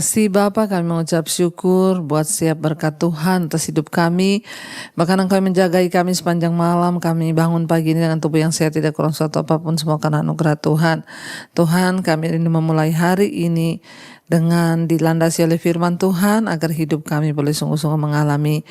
Si Bapa, kami mengucap syukur buat setiap berkat Tuhan atas hidup kami. Bahkan Engkau menjagai kami sepanjang malam. Kami bangun pagi ini dengan tubuh yang sehat, tidak kurang suatu apapun, semua karena anugerah Tuhan. Tuhan, kami ini memulai hari ini dengan dilandasi oleh firman Tuhan, agar hidup kami boleh sungguh-sungguh mengalami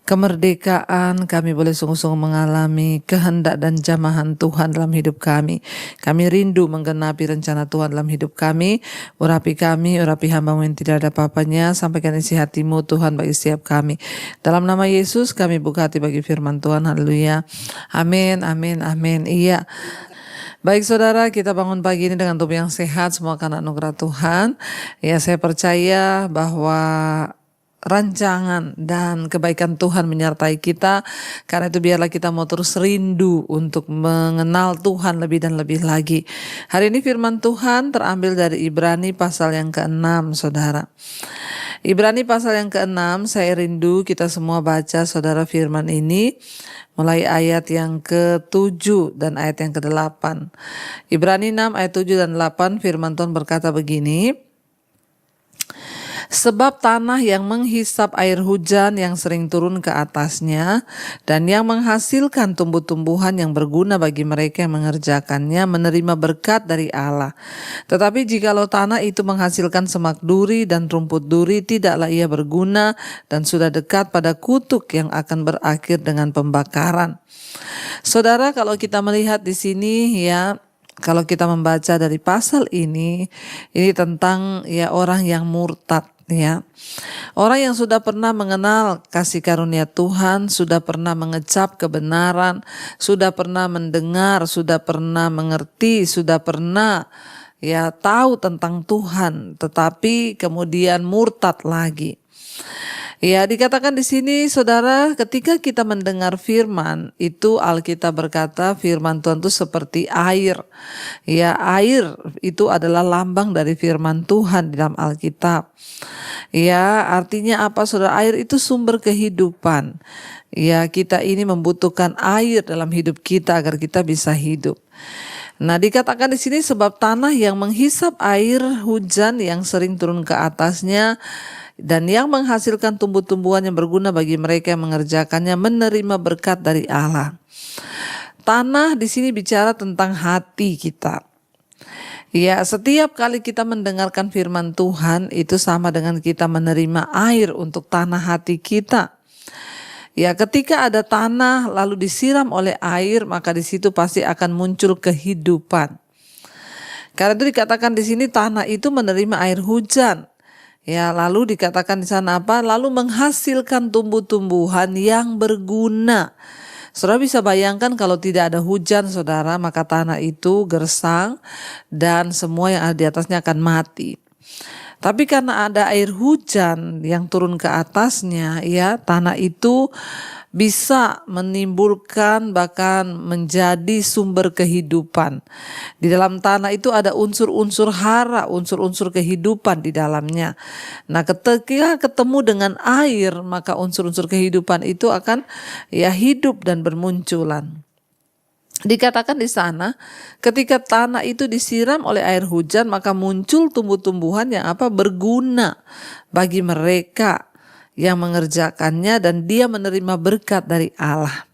kemerdekaan, kami boleh sungguh-sungguh mengalami kehendak dan jamahan Tuhan dalam hidup kami. Kami rindu menggenapi rencana Tuhan dalam hidup kami. Urapi kami, urapi hamba-Mu yang tidak ada apa-apanya. Sampaikan isi hati-Mu Tuhan bagi setiap kami. Dalam nama Yesus kami buka hati bagi firman Tuhan. Haleluya. Amin, amin, amin. Iya. Baik saudara, kita bangun pagi ini dengan tubuh yang sehat, semua karena anugerah Tuhan. Ya, saya percaya bahwa rancangan dan kebaikan Tuhan menyertai kita. Karena itu biarlah kita mau terus rindu untuk mengenal Tuhan lebih dan lebih lagi. Hari ini firman Tuhan terambil dari Ibrani pasal yang ke-6, saudara. Ibrani pasal yang ke-6, saya rindu kita semua baca saudara firman ini mulai ayat yang ke-7 dan ayat yang ke-8. Ibrani 6 ayat 7 dan 8, firman Tuhan berkata begini: Sebab tanah yang menghisap air hujan yang sering turun ke atasnya dan yang menghasilkan tumbuh-tumbuhan yang berguna bagi mereka yang mengerjakannya menerima berkat dari Allah. Tetapi jikalau tanah itu menghasilkan semak duri dan rumput duri, tidaklah ia berguna dan sudah dekat pada kutuk yang akan berakhir dengan pembakaran. Saudara, kalau kita melihat di sini ya, kalau kita membaca dari pasal ini tentang ya orang yang murtad. Ya, orang yang sudah pernah mengenal kasih karunia Tuhan, sudah pernah mengecap kebenaran, sudah pernah mendengar, sudah pernah mengerti, sudah pernah ya tahu tentang Tuhan, tetapi kemudian murtad lagi. Ya, dikatakan di sini saudara, ketika kita mendengar firman, itu Alkitab berkata firman Tuhan itu seperti air. Ya, air itu adalah lambang dari firman Tuhan di dalam Alkitab. Ya, artinya apa saudara? Air itu sumber kehidupan. Ya, kita ini membutuhkan air dalam hidup kita agar kita bisa hidup. Nah, dikatakan di sini sebab tanah yang menghisap air hujan yang sering turun ke atasnya dan yang menghasilkan tumbuh-tumbuhan yang berguna bagi mereka yang mengerjakannya menerima berkat dari Allah. Tanah di sini bicara tentang hati kita. Ya, setiap kali kita mendengarkan firman Tuhan itu sama dengan kita menerima air untuk tanah hati kita. Ya, ketika ada tanah lalu disiram oleh air, maka di situ pasti akan muncul kehidupan. Karena itu dikatakan di sini tanah itu menerima air hujan. Ya, lalu dikatakan di sana apa? Lalu menghasilkan tumbuh-tumbuhan yang berguna. Saudara bisa bayangkan kalau tidak ada hujan saudara, maka tanah itu gersang dan semua yang ada di atasnya akan mati. Tapi karena ada air hujan yang turun ke atasnya, ya, tanah itu bisa menimbulkan bahkan menjadi sumber kehidupan. Di dalam tanah itu ada unsur-unsur hara, unsur-unsur kehidupan di dalamnya. Nah, ketika ketemu dengan air, maka unsur-unsur kehidupan itu akan ya hidup dan bermunculan. Dikatakan di sana, ketika tanah itu disiram oleh air hujan, maka muncul tumbuh-tumbuhan yang berguna bagi mereka yang mengerjakannya dan dia menerima berkat dari Allah.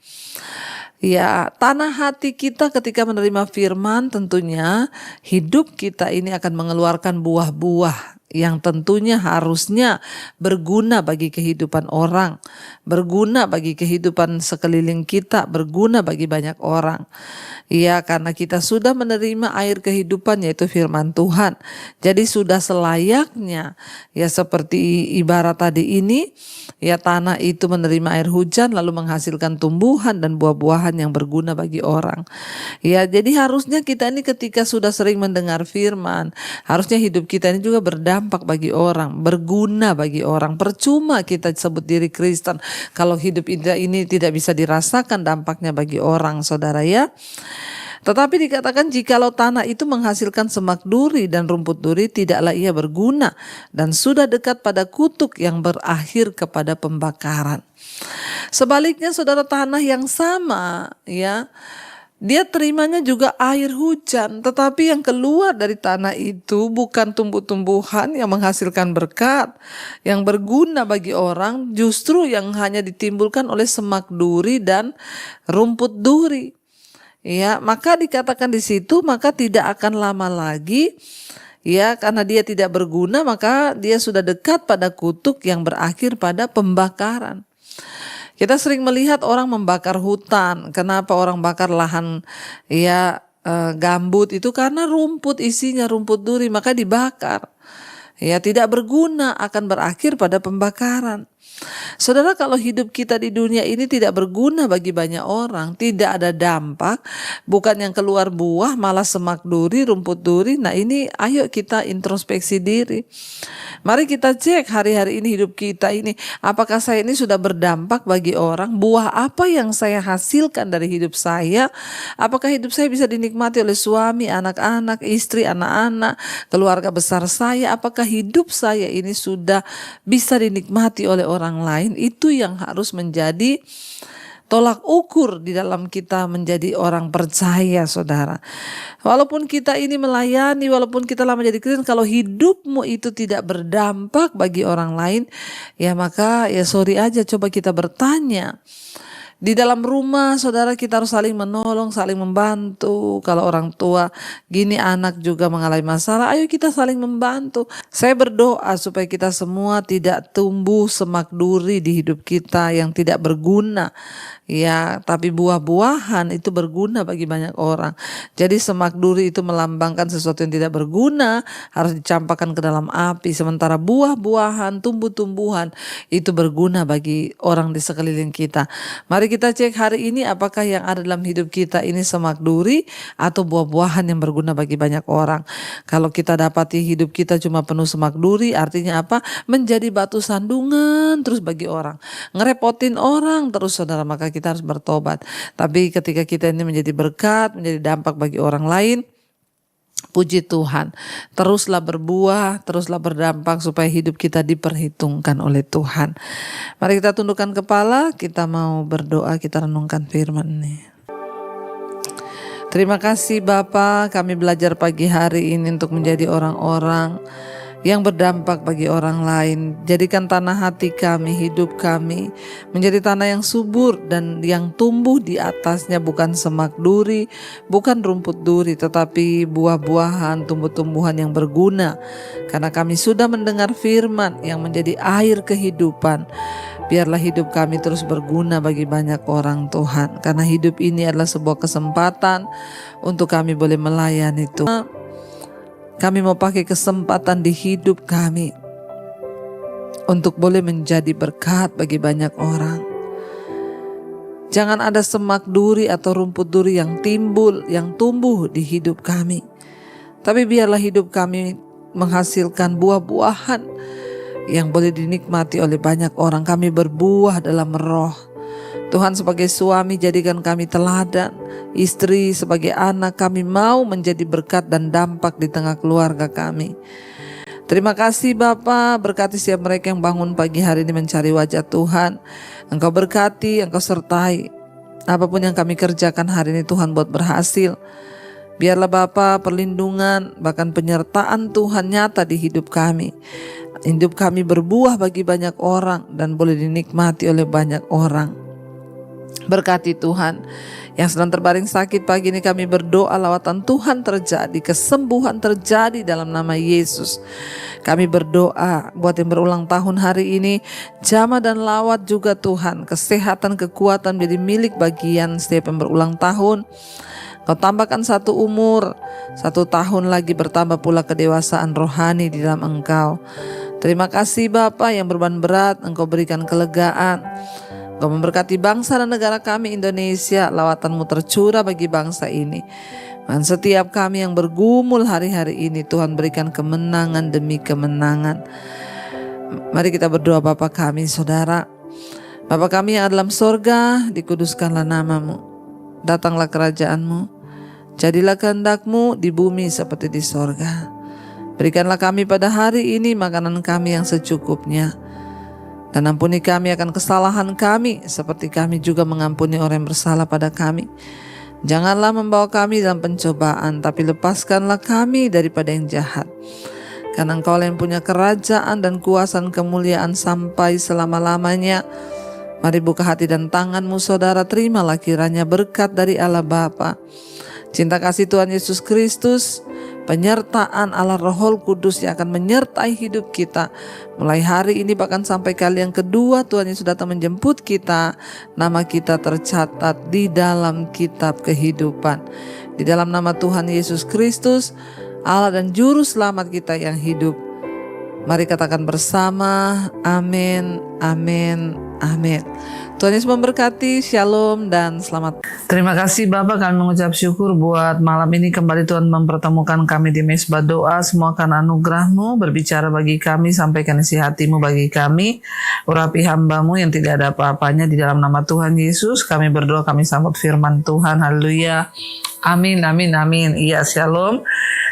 Ya, tanah hati kita ketika menerima firman tentunya hidup kita ini akan mengeluarkan buah-buah yang tentunya harusnya berguna bagi kehidupan orang, berguna bagi kehidupan sekeliling kita, berguna bagi banyak orang. Ya, karena kita sudah menerima air kehidupan yaitu firman Tuhan. Jadi sudah selayaknya ya seperti ibarat tadi ini, ya tanah itu menerima air hujan lalu menghasilkan tumbuhan dan buah-buahan yang berguna bagi orang. Ya, jadi harusnya kita ini ketika sudah sering mendengar firman, harusnya hidup kita ini juga berdampak bagi orang, berguna bagi orang. Percuma kita sebut diri Kristen kalau hidup ini tidak bisa dirasakan dampaknya bagi orang, saudara ya. Tetapi dikatakan jikalau tanah itu menghasilkan semak duri dan rumput duri, tidaklah ia berguna dan sudah dekat pada kutuk yang berakhir kepada pembakaran. Sebaliknya saudara, tanah yang sama ya Dia terimanya juga air hujan, tetapi yang keluar dari tanah itu bukan tumbuh-tumbuhan yang menghasilkan berkat, yang berguna bagi orang, justru yang hanya ditimbulkan oleh semak duri dan rumput duri. Ya, maka dikatakan di situ, maka tidak akan lama lagi, ya, karena dia tidak berguna, maka dia sudah dekat pada kutuk yang berakhir pada pembakaran. Kita sering melihat orang membakar hutan. Kenapa orang bakar lahan gambut itu? Karena rumput, isinya rumput duri, maka dibakar. Ya, tidak berguna, akan berakhir pada pembakaran. Saudara, kalau hidup kita di dunia ini tidak berguna bagi banyak orang, tidak ada dampak, bukan yang keluar buah malah semak duri, rumput duri. Nah, ini ayo kita introspeksi diri. Mari kita cek hari-hari ini hidup kita ini, apakah saya ini sudah berdampak bagi orang? Buah apa yang saya hasilkan dari hidup saya? Apakah hidup saya bisa dinikmati oleh suami, anak-anak, istri, anak-anak, keluarga besar saya? Apakah hidup saya ini sudah bisa dinikmati oleh orang lain? Itu yang harus menjadi tolak ukur di dalam kita menjadi orang percaya, saudara. Walaupun kita ini melayani, walaupun kita lama jadi Kristen, kalau hidupmu itu tidak berdampak bagi orang lain, ya maka ya sorry aja, coba kita bertanya. Di dalam rumah, saudara, kita harus saling menolong, saling membantu. Kalau orang tua gini, anak juga mengalami masalah, ayo kita saling membantu. Saya berdoa supaya kita semua tidak tumbuh semak duri di hidup kita yang tidak berguna. Ya, tapi buah-buahan itu berguna bagi banyak orang. Jadi semak duri itu melambangkan sesuatu yang tidak berguna, harus dicampakkan ke dalam api. Sementara buah-buahan, tumbuh-tumbuhan itu berguna bagi orang di sekeliling kita. Mari kita cek hari ini apakah yang ada dalam hidup kita ini semak duri atau buah-buahan yang berguna bagi banyak orang. Kalau kita dapati hidup kita cuma penuh semak duri, artinya apa? Menjadi batu sandungan terus bagi orang, ngerepotin orang terus, saudara, maka kita harus bertobat. Tapi ketika kita ini menjadi berkat, menjadi dampak bagi orang lain, puji Tuhan, teruslah berbuah, teruslah berdampak supaya hidup kita diperhitungkan oleh Tuhan. Mari kita tundukkan kepala, kita mau berdoa, kita renungkan firman ini. Terima kasih Bapa, kami belajar pagi hari ini untuk menjadi orang-orang yang berdampak bagi orang lain. Jadikan tanah hati kami, hidup kami menjadi tanah yang subur dan yang tumbuh di atasnya bukan semak duri, bukan rumput duri, tetapi buah-buahan, tumbuh-tumbuhan yang berguna. Karena kami sudah mendengar firman yang menjadi air kehidupan. Biarlah hidup kami terus berguna bagi banyak orang, Tuhan. Karena hidup ini adalah sebuah kesempatan untuk kami boleh melayani Tuhan. Kami mau pakai kesempatan di hidup kami untuk boleh menjadi berkat bagi banyak orang. Jangan ada semak duri atau rumput duri yang timbul, yang tumbuh di hidup kami. Tapi biarlah hidup kami menghasilkan buah-buahan yang boleh dinikmati oleh banyak orang. Kami berbuah dalam roh. Tuhan, sebagai suami jadikan kami teladan, istri sebagai anak kami mau menjadi berkat dan dampak di tengah keluarga kami. Terima kasih Bapa, berkati setiap mereka yang bangun pagi hari ini mencari wajah Tuhan. Engkau berkati, Engkau sertai. Apapun yang kami kerjakan hari ini Tuhan buat berhasil. Biarlah Bapa perlindungan bahkan penyertaan Tuhan nyata di hidup kami. Hidup kami berbuah bagi banyak orang dan boleh dinikmati oleh banyak orang. Berkati Tuhan yang sedang terbaring sakit pagi ini, kami berdoa lawatan Tuhan terjadi, kesembuhan terjadi dalam nama Yesus. Kami berdoa buat yang berulang tahun hari ini, jamaah dan lawat juga Tuhan, kesehatan, kekuatan menjadi milik bagian setiap yang berulang tahun. Kau tambahkan 1 umur, 1 tahun lagi bertambah pula kedewasaan rohani di dalam Engkau. Terima kasih Bapa, yang beban berat Engkau berikan kelegaan. Engkau memberkati bangsa dan negara kami Indonesia, lawatan-Mu tercurah bagi bangsa ini. Dan setiap kami yang bergumul hari-hari ini, Tuhan berikan kemenangan demi kemenangan. Mari kita berdoa. Bapa kami, Saudara, Bapa kami yang ada dalam sorga, dikuduskanlah nama-Mu. Datanglah kerajaan-Mu, jadilah kehendak-Mu di bumi seperti di sorga. Berikanlah kami pada hari ini makanan kami yang secukupnya. Dan ampuni kami akan kesalahan kami, seperti kami juga mengampuni orang yang bersalah pada kami. Janganlah membawa kami dalam pencobaan, tapi lepaskanlah kami daripada yang jahat. Karena Engkau yang punya kerajaan dan kuasa dan kemuliaan sampai selama-lamanya. Mari buka hati dan tanganmu saudara, terimalah kiranya berkat dari Allah Bapa, cinta kasih Tuhan Yesus Kristus, penyertaan Allah Roh Kudus yang akan menyertai hidup kita mulai hari ini bahkan sampai kali yang kedua Tuhan Yesus datang menjemput kita. Nama kita tercatat di dalam kitab kehidupan. Di dalam nama Tuhan Yesus Kristus, Allah dan Juru Selamat kita yang hidup. Mari katakan bersama, amin, amin, amin. Tuhan Yesus memberkati, shalom dan selamat. Terima kasih Bapak, kami mengucap syukur buat malam ini kembali Tuhan mempertemukan kami di Mezbah Doa. Semua karena anugerah-Mu berbicara bagi kami, sampaikan isi hati-Mu bagi kami. Urapi hamba-Mu yang tidak ada apa-apanya di dalam nama Tuhan Yesus. Kami berdoa, kami sambut firman Tuhan, haleluya. Amin, amin, amin. Iya, shalom.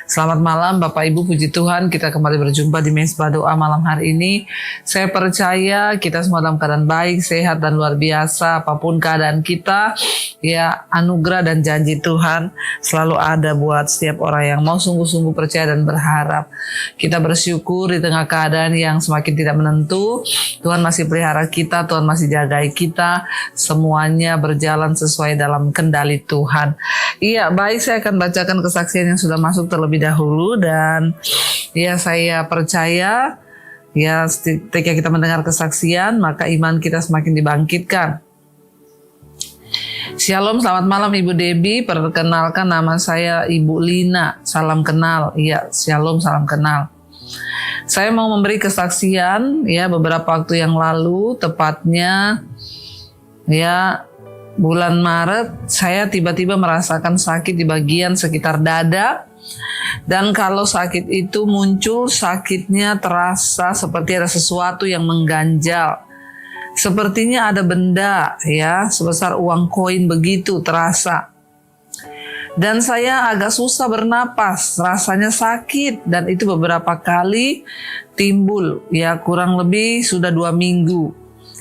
Selamat malam Bapak Ibu, puji Tuhan, kita kembali berjumpa di Mezbah Doa malam hari ini. Saya percaya kita semua dalam keadaan baik, sehat dan luar biasa. Apapun keadaan kita, ya anugerah dan janji Tuhan selalu ada buat setiap orang yang mau sungguh-sungguh percaya dan berharap. Kita bersyukur di tengah keadaan yang semakin tidak menentu, Tuhan masih pelihara kita, Tuhan masih jagai kita, semuanya berjalan sesuai dalam kendali Tuhan. Iya, baik, saya akan bacakan kesaksian yang sudah masuk terlebih dahulu, dan ya saya percaya ya ketika kita mendengar kesaksian maka iman kita semakin dibangkitkan. Shalom, selamat malam Ibu Debbie. Perkenalkan, nama saya Ibu Lina. Salam kenal. Iya, shalom, salam kenal. Saya mau memberi kesaksian ya beberapa waktu yang lalu, tepatnya ya bulan Maret, saya tiba-tiba merasakan sakit di bagian sekitar dada. Dan kalau sakit itu muncul, sakitnya terasa seperti ada sesuatu yang mengganjal. Sepertinya ada benda ya sebesar uang koin begitu terasa. Dan saya agak susah bernapas, rasanya sakit, dan itu beberapa kali timbul ya, kurang lebih sudah 2 minggu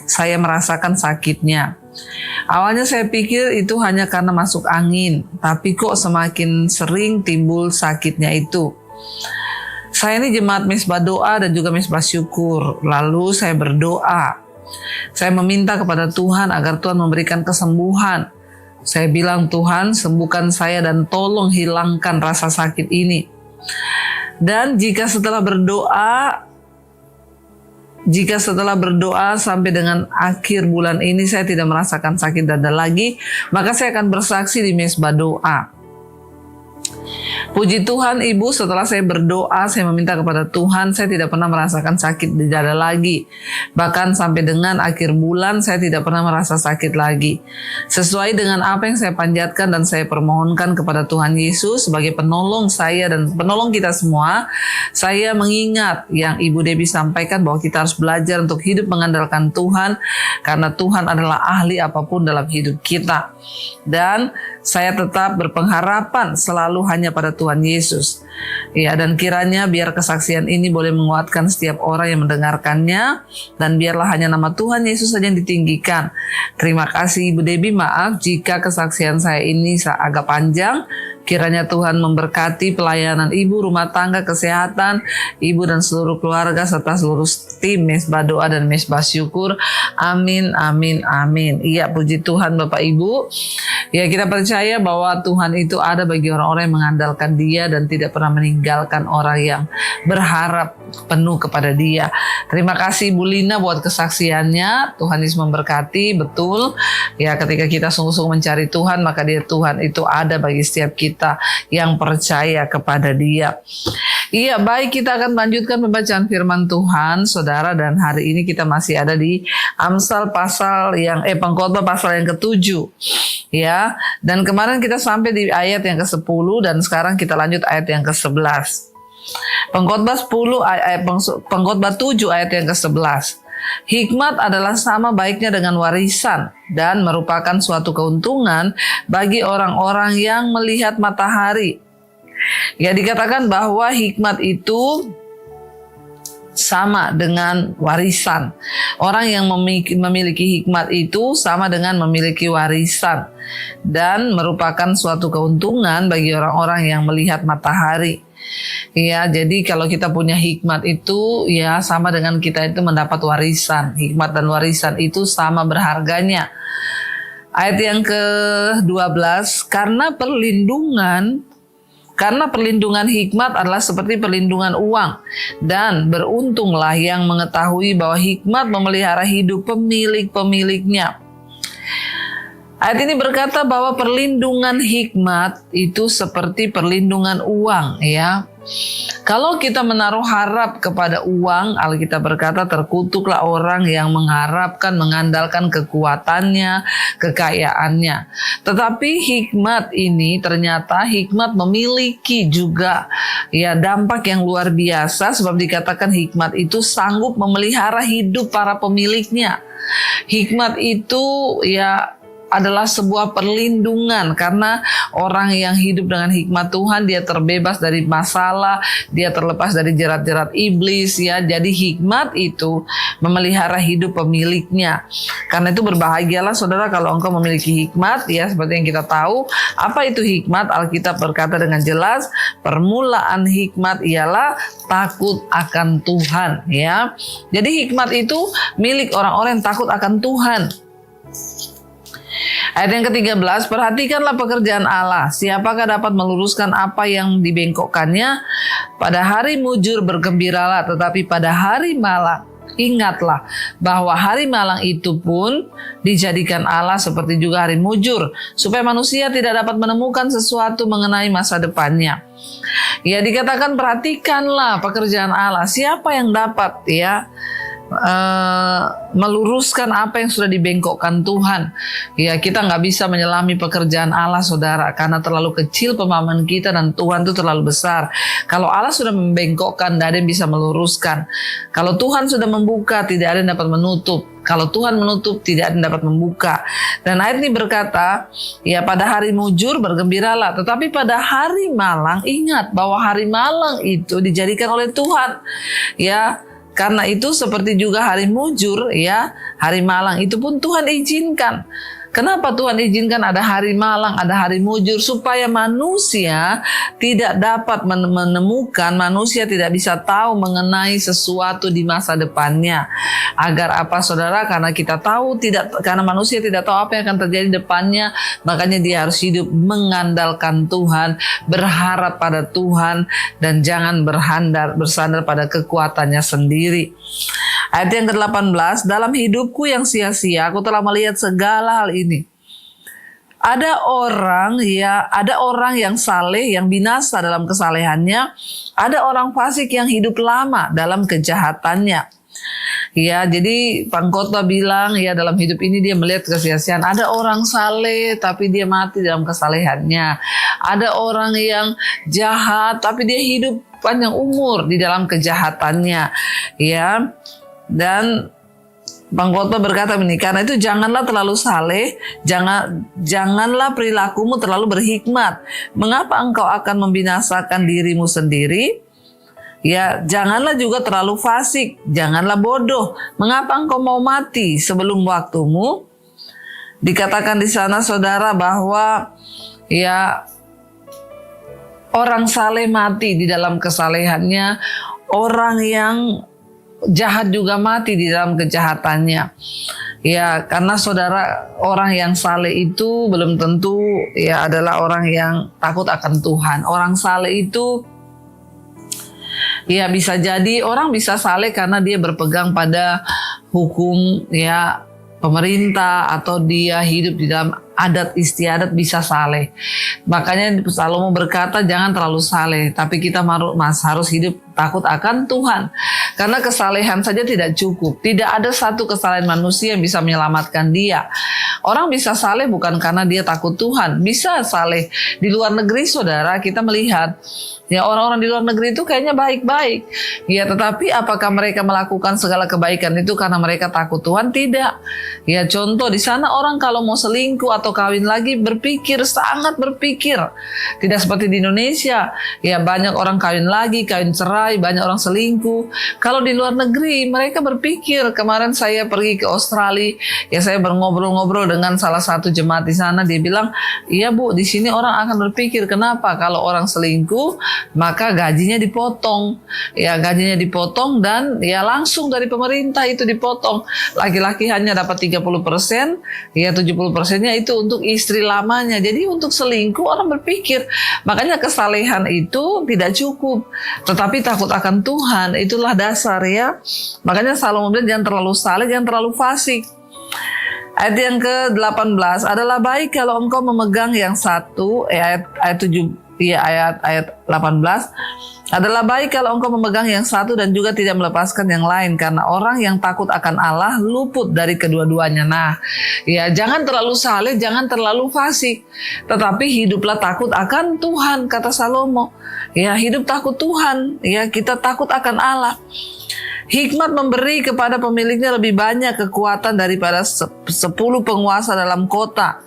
saya merasakan sakitnya. Awalnya saya pikir itu hanya karena masuk angin, tapi kok semakin sering timbul sakitnya itu. Saya ini jemaat Mezbah Doa dan juga Mezbah Syukur. Lalu saya berdoa. Saya meminta kepada Tuhan agar Tuhan memberikan kesembuhan. Saya bilang, Tuhan sembuhkan saya dan tolong hilangkan rasa sakit ini. Dan jika setelah berdoa sampai dengan akhir bulan ini saya tidak merasakan sakit dada lagi, maka saya akan bersaksi di Mezbah Doa. Puji Tuhan Ibu, setelah saya berdoa, saya meminta kepada Tuhan, saya tidak pernah merasakan sakit di dada lagi. Bahkan sampai dengan akhir bulan saya tidak pernah merasa sakit lagi. Sesuai dengan apa yang saya panjatkan dan saya permohonkan kepada Tuhan Yesus sebagai penolong saya dan penolong kita semua, saya mengingat yang Ibu Debbie sampaikan bahwa kita harus belajar untuk hidup mengandalkan Tuhan, karena Tuhan adalah ahli apapun dalam hidup kita. Dan saya tetap berpengharapan selalu hanya pada Tuhan Yesus. Ya, dan kiranya biar kesaksian ini boleh menguatkan setiap orang yang mendengarkannya, dan biarlah hanya nama Tuhan Yesus saja yang ditinggikan. Terima kasih Ibu Debbie, maaf jika kesaksian saya ini agak panjang. Kiranya Tuhan memberkati pelayanan Ibu, rumah tangga, kesehatan Ibu dan seluruh keluarga serta seluruh tim Mezbah Doa dan Mezbah Syukur. Amin, amin, amin. Iya, puji Tuhan Bapak Ibu. Ya, kita percaya bahwa Tuhan itu ada bagi orang-orang yang mengandalkan Dia dan tidak pernah meninggalkan orang yang berharap penuh kepada Dia. Terima kasih Ibu Lina buat kesaksiannya. Tuhan Yesus memberkati, betul. Ya, ketika kita sungguh-sungguh mencari Tuhan, maka Tuhan itu ada bagi setiap kita yang percaya kepada Dia. Iya, baik, kita akan lanjutkan pembacaan firman Tuhan, saudara, dan hari ini kita masih ada di Amsal Pengkhotbah pasal yang ke-7. Ya, dan kemarin kita sampai di ayat yang ke-10 dan sekarang kita lanjut ayat yang ke-11. Pengkhotbah 7 ayat yang ke-11. Hikmat adalah sama baiknya dengan warisan dan merupakan suatu keuntungan bagi orang-orang yang melihat matahari. Ya, dikatakan bahwa hikmat itu sama dengan warisan. Orang yang memiliki hikmat itu sama dengan memiliki warisan dan merupakan suatu keuntungan bagi orang-orang yang melihat matahari. Ya, jadi kalau kita punya hikmat itu ya sama dengan kita itu mendapat warisan. Hikmat dan warisan itu sama berharganya. Ayat yang ke-12, karena perlindungan hikmat adalah seperti perlindungan uang, dan beruntunglah yang mengetahui bahwa hikmat memelihara hidup pemilik-pemiliknya. Ayat ini berkata bahwa perlindungan hikmat itu seperti perlindungan uang, ya. Kalau kita menaruh harap kepada uang, Alkitab berkata terkutuklah orang yang mengharapkan, mengandalkan kekuatannya, kekayaannya. Tetapi hikmat ini ternyata hikmat memiliki juga ya dampak yang luar biasa, sebab dikatakan hikmat itu sanggup memelihara hidup para pemiliknya. Hikmat itu ya adalah sebuah perlindungan, karena orang yang hidup dengan hikmat Tuhan dia terbebas dari masalah, dia terlepas dari jerat-jerat iblis, ya. Jadi hikmat itu memelihara hidup pemiliknya. Karena itu berbahagialah saudara kalau engkau memiliki hikmat, ya. Seperti yang kita tahu, apa itu hikmat? Alkitab berkata dengan jelas, permulaan hikmat ialah takut akan Tuhan, ya. Jadi hikmat itu milik orang-orang yang takut akan Tuhan. Ayat yang ke-13, perhatikanlah pekerjaan Allah. Siapakah dapat meluruskan apa yang dibengkokkannya? Pada hari mujur bergembiralah, tetapi pada hari malang ingatlah bahwa hari malang itu pun dijadikan Allah seperti juga hari mujur, supaya manusia tidak dapat menemukan sesuatu mengenai masa depannya. Ya, dikatakan perhatikanlah pekerjaan Allah. Siapa yang dapat ya meluruskan apa yang sudah dibengkokkan Tuhan? Ya, kita nggak bisa menyelami pekerjaan Allah saudara, karena terlalu kecil pemahaman kita dan Tuhan itu terlalu besar. Kalau Allah sudah membengkokkan, tidak ada yang bisa meluruskan. Kalau Tuhan sudah membuka, tidak ada yang dapat menutup. Kalau Tuhan menutup, tidak ada yang dapat membuka. Dan ayat ini berkata, ya pada hari mujur bergembiralah, tetapi pada hari malang ingat bahwa hari malang itu dijadikan oleh Tuhan. Ya, karena itu seperti juga hari mujur, ya, hari malang itu pun Tuhan izinkan. Kenapa Tuhan izinkan ada hari malang, ada hari mujur? Supaya manusia tidak dapat menemukan, manusia tidak bisa tahu mengenai sesuatu di masa depannya. Agar apa saudara? Karena kita tahu karena manusia tidak tahu apa yang akan terjadi di depannya, makanya dia harus hidup mengandalkan Tuhan, berharap pada Tuhan, dan jangan bersandar pada kekuatannya sendiri. Ayat yang ke-18, dalam hidupku yang sia-sia aku telah melihat segala hal ini. Ada orang yang saleh yang binasa dalam kesalehannya, ada orang fasik yang hidup lama dalam kejahatannya. Ya, jadi pengkhotbah bilang ya dalam hidup ini dia melihat kesia-siaan. Ada orang saleh tapi dia mati dalam kesalehannya. Ada orang yang jahat tapi dia hidup panjang umur di dalam kejahatannya. Ya. Dan pengkhotbah berkata begini, karena itu janganlah terlalu saleh, janganlah perilakumu terlalu berhikmat. Mengapa engkau akan membinasakan dirimu sendiri? Ya, janganlah juga terlalu fasik, janganlah bodoh. Mengapa engkau mau mati sebelum waktumu? Dikatakan di sana saudara bahwa ya orang saleh mati di dalam kesalehannya, orang yang jahat juga mati di dalam kejahatannya. Ya, karena saudara, orang yang saleh itu belum tentu ya adalah orang yang takut akan Tuhan. Orang saleh itu ya bisa jadi orang bisa saleh karena dia berpegang pada hukum ya pemerintah, atau dia hidup di dalam adat istiadat bisa saleh. Makanya Salomo berkata jangan terlalu saleh, tapi kita harus hidup takut akan Tuhan. Karena kesalehan saja tidak cukup. Tidak ada satu kesalehan manusia yang bisa menyelamatkan dia. Orang bisa saleh bukan karena dia takut Tuhan. Bisa saleh. Di luar negeri saudara kita melihat ya orang-orang di luar negeri itu kayaknya baik-baik. Ya, tetapi apakah mereka melakukan segala kebaikan itu karena mereka takut Tuhan? Tidak. Ya, contoh di sana orang kalau mau selingkuh atau kawin lagi sangat berpikir. Tidak seperti di Indonesia. Ya, banyak orang kawin lagi, kawin cerai, cerai, banyak orang selingkuh. Kalau di luar negeri mereka berpikir, kemarin saya pergi ke Australia, ya saya ngobrol dengan salah satu jemaat di sana, dia bilang, iya Bu, di sini orang akan berpikir, kenapa kalau orang selingkuh maka gajinya dipotong. Ya gajinya dipotong dan ya langsung dari pemerintah itu dipotong. Laki-laki hanya dapat 30%, ya 70%-nya itu untuk istri lamanya. Jadi untuk selingkuh orang berpikir, makanya kesalehan itu tidak cukup, tetapi takut akan Tuhan itulah dasar ya. Makanya Salomo bilang jangan terlalu saleh, jangan terlalu fasik. Ayat yang ke-18, adalah baik kalau engkau memegang yang satu, ayat 18, adalah baik kalau engkau memegang yang satu dan juga tidak melepaskan yang lain, karena orang yang takut akan Allah luput dari kedua-duanya. Nah, ya jangan terlalu saleh, jangan terlalu fasik, tetapi hiduplah takut akan Tuhan, kata Salomo. Ya, hidup takut Tuhan, ya kita takut akan Allah. Hikmat memberi kepada pemiliknya lebih banyak kekuatan daripada 10 penguasa dalam kota.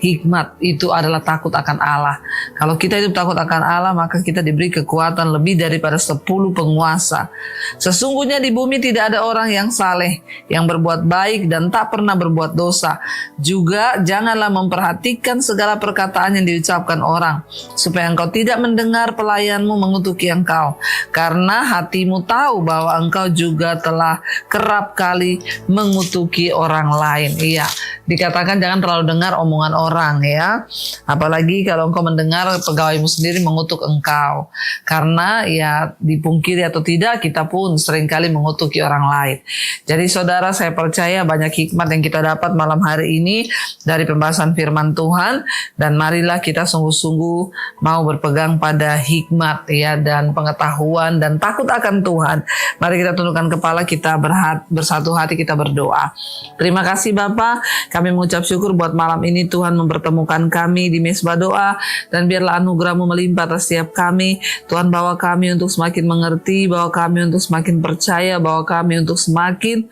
Hikmat itu adalah takut akan Allah. Kalau kita hidup takut akan Allah, maka kita diberi kekuatan lebih daripada 10 penguasa. Sesungguhnya di bumi tidak ada orang yang saleh, yang berbuat baik dan tak pernah berbuat dosa. Juga janganlah memperhatikan segala perkataan yang diucapkan orang, supaya engkau tidak mendengar pelayanmu mengutuki engkau, karena hatimu tahu bahwa engkau juga telah kerap kali mengutuki orang lain. Iya, dikatakan jangan terlalu dengar omongan orang ya, apalagi kalau engkau mendengar pegawaimu sendiri mengutuk engkau, karena ya dipungkiri atau tidak, kita pun seringkali mengutuki orang lain. Jadi saudara, saya percaya banyak hikmat yang kita dapat malam hari ini dari pembahasan firman Tuhan, dan marilah kita sungguh-sungguh mau berpegang pada hikmat ya, dan pengetahuan dan takut akan Tuhan. Mari kita tundukkan kepala, kita bersatu hati, kita berdoa. Terima kasih Bapa, kami mengucap syukur buat malam ini Tuhan mempertemukan kami di mesbah doa, dan biarlah anugerah-Mu melimpah atas setiap kami. Tuhan, bawa kami untuk semakin mengerti, bawa kami untuk semakin percaya, bawa kami untuk semakin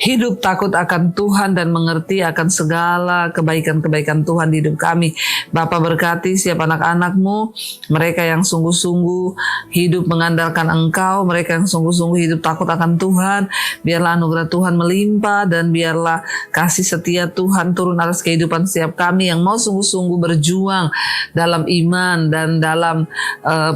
hidup takut akan Tuhan dan mengerti akan segala kebaikan-kebaikan Tuhan di hidup kami. Bapa, berkati setiap anak-anak-Mu, mereka yang sungguh-sungguh hidup mengandalkan Engkau, mereka yang sungguh-sungguh hidup takut akan Tuhan. Biarlah anugerah Tuhan melimpah, dan biarlah kasih setia Tuhan turun atas kehidupan setiap kami yang mau sungguh-sungguh berjuang dalam iman dan dalam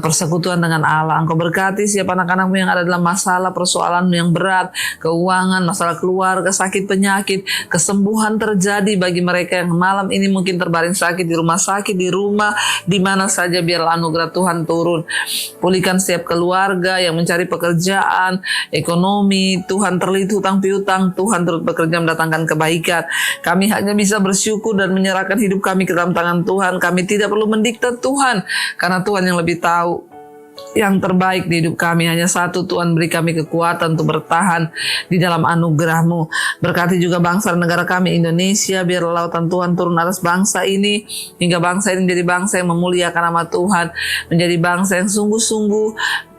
persekutuan dengan Allah. Engkau berkati setiap anak-anak-Mu yang ada dalam masalah, persoalan yang berat, keuangan, masalah keluarga, sakit, penyakit, kesembuhan terjadi bagi mereka yang malam ini mungkin terbaring sakit di rumah sakit, di rumah, di mana saja. Biarlah anugerah Tuhan turun. Pulihkan setiap keluarga yang mencari pekerjaan, ekonomi, Tuhan terlilit hutang piutang, Tuhan turut bekerja mendatangkan kebaikan. Kami hanya bisa bersyukur dan menyerahkan hidup kami ke dalam tangan Tuhan. Kami tidak perlu mendikte Tuhan, karena Tuhan yang lebih tahu yang terbaik di hidup kami. Hanya satu, Tuhan beri kami kekuatan untuk bertahan di dalam anugerah-Mu. Berkati juga bangsa dan negara kami Indonesia, biar lautan Tuhan turun atas bangsa ini, hingga bangsa ini menjadi bangsa yang memuliakan nama Tuhan, menjadi bangsa yang sungguh-sungguh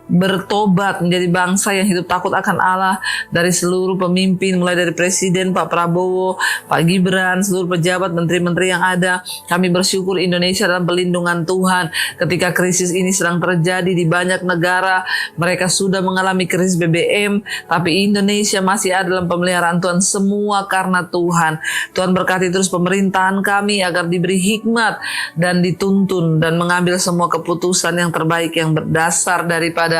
bertobat, menjadi bangsa yang hidup takut akan Allah. Dari seluruh pemimpin, mulai dari Presiden Pak Prabowo, Pak Gibran, seluruh pejabat, menteri-menteri yang ada, kami bersyukur Indonesia dalam pelindungan Tuhan. Ketika krisis ini sedang terjadi di banyak negara, mereka sudah mengalami krisis BBM, tapi Indonesia masih ada dalam pemeliharaan Tuhan, semua karena Tuhan. Tuhan berkati terus pemerintahan kami agar diberi hikmat dan dituntun dan mengambil semua keputusan yang terbaik yang berdasar daripada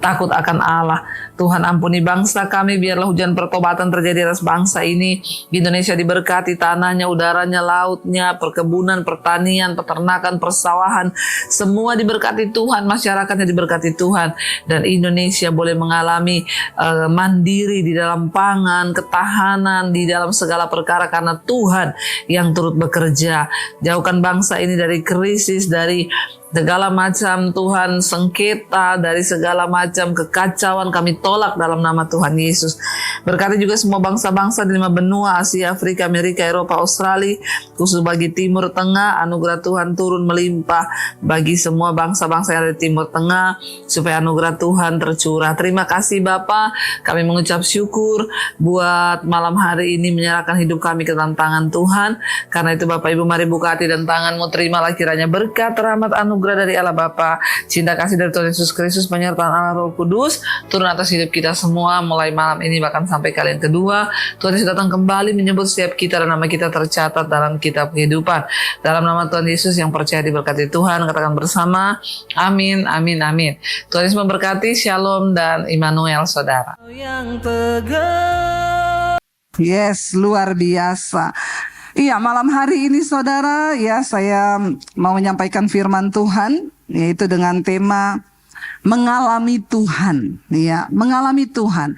takut akan Allah. Tuhan, ampuni bangsa kami, biarlah hujan pertobatan terjadi atas bangsa ini. Indonesia diberkati, tanahnya, udaranya, lautnya, perkebunan, pertanian, peternakan, persawahan, semua diberkati Tuhan, masyarakatnya diberkati Tuhan, dan Indonesia boleh mengalami mandiri di dalam pangan, ketahanan di dalam segala perkara, karena Tuhan yang turut bekerja. Jauhkan bangsa ini dari krisis, dari segala macam Tuhan sengketa, dari segala macam kekacauan, kami tolak dalam nama Tuhan Yesus. Berkati juga semua bangsa-bangsa di 5 benua, Asia, Afrika, Amerika, Eropa, Australia, khusus bagi Timur Tengah. Anugerah Tuhan turun melimpah bagi semua bangsa-bangsa yang ada di Timur Tengah, supaya anugerah Tuhan tercurah. Terima kasih Bapa, kami mengucap syukur buat malam hari ini menyerahkan hidup kami ke dalam tangan Tuhan. Karena itu Bapak Ibu, mari buka hati dan tanganmu, terimalah kiranya berkat, rahmat, anugerah dari Allah Bapa, cinta kasih dari Tuhan Yesus Kristus, penyertaan Allah Roh Kudus turun atas hidup kita semua mulai malam ini bahkan sampai kali yang kedua. Tuhan Yesus datang kembali menyebut setiap kita dan nama kita tercatat dalam kitab kehidupan. Dalam nama Tuhan Yesus yang percaya diberkati Tuhan, katakan bersama, amin, amin, amin. Tuhan Yesus memberkati, shalom dan Immanuel saudara. Yes, luar biasa. Iya, malam hari ini saudara, ya saya mau menyampaikan firman Tuhan, yaitu dengan tema mengalami Tuhan, ya, mengalami Tuhan.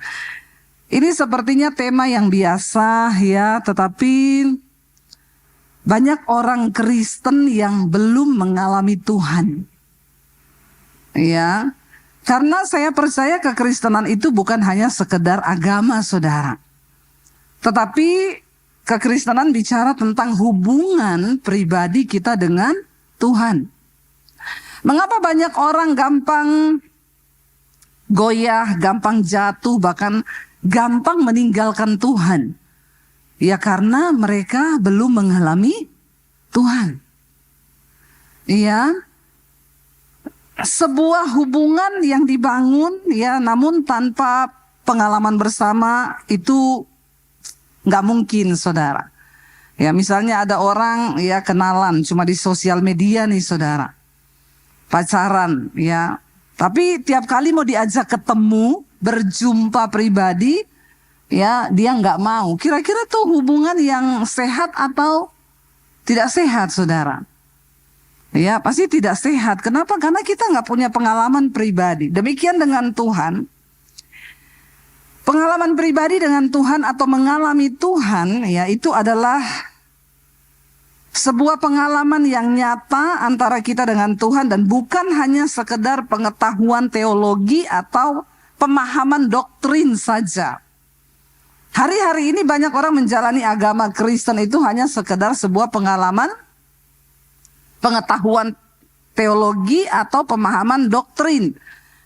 Ini sepertinya tema yang biasa ya, tetapi banyak orang Kristen yang belum mengalami Tuhan. Ya, karena saya percaya kekristenan itu bukan hanya sekedar agama, saudara. Tetapi kekristenan bicara tentang hubungan pribadi kita dengan Tuhan. Mengapa banyak orang gampang goyah, gampang jatuh, bahkan gampang meninggalkan Tuhan? Ya karena mereka belum mengalami Tuhan. Iya, sebuah hubungan yang dibangun ya, namun tanpa pengalaman bersama itu nggak mungkin, saudara. Ya misalnya ada orang ya kenalan cuma di sosial media nih, saudara, pacaran ya, tapi tiap kali mau diajak ketemu, berjumpa pribadi, ya dia nggak mau. Kira-kira tuh hubungan yang sehat atau tidak sehat, saudara? Ya pasti tidak sehat. Kenapa? Karena kita nggak punya pengalaman pribadi. Demikian dengan Tuhan. Pengalaman pribadi dengan Tuhan atau mengalami Tuhan, ya itu adalah sebuah pengalaman yang nyata antara kita dengan Tuhan dan bukan hanya sekedar pengetahuan teologi atau pemahaman doktrin saja. Hari-hari ini banyak orang menjalani agama Kristen itu hanya sekedar sebuah pengalaman, pengetahuan teologi atau pemahaman doktrin.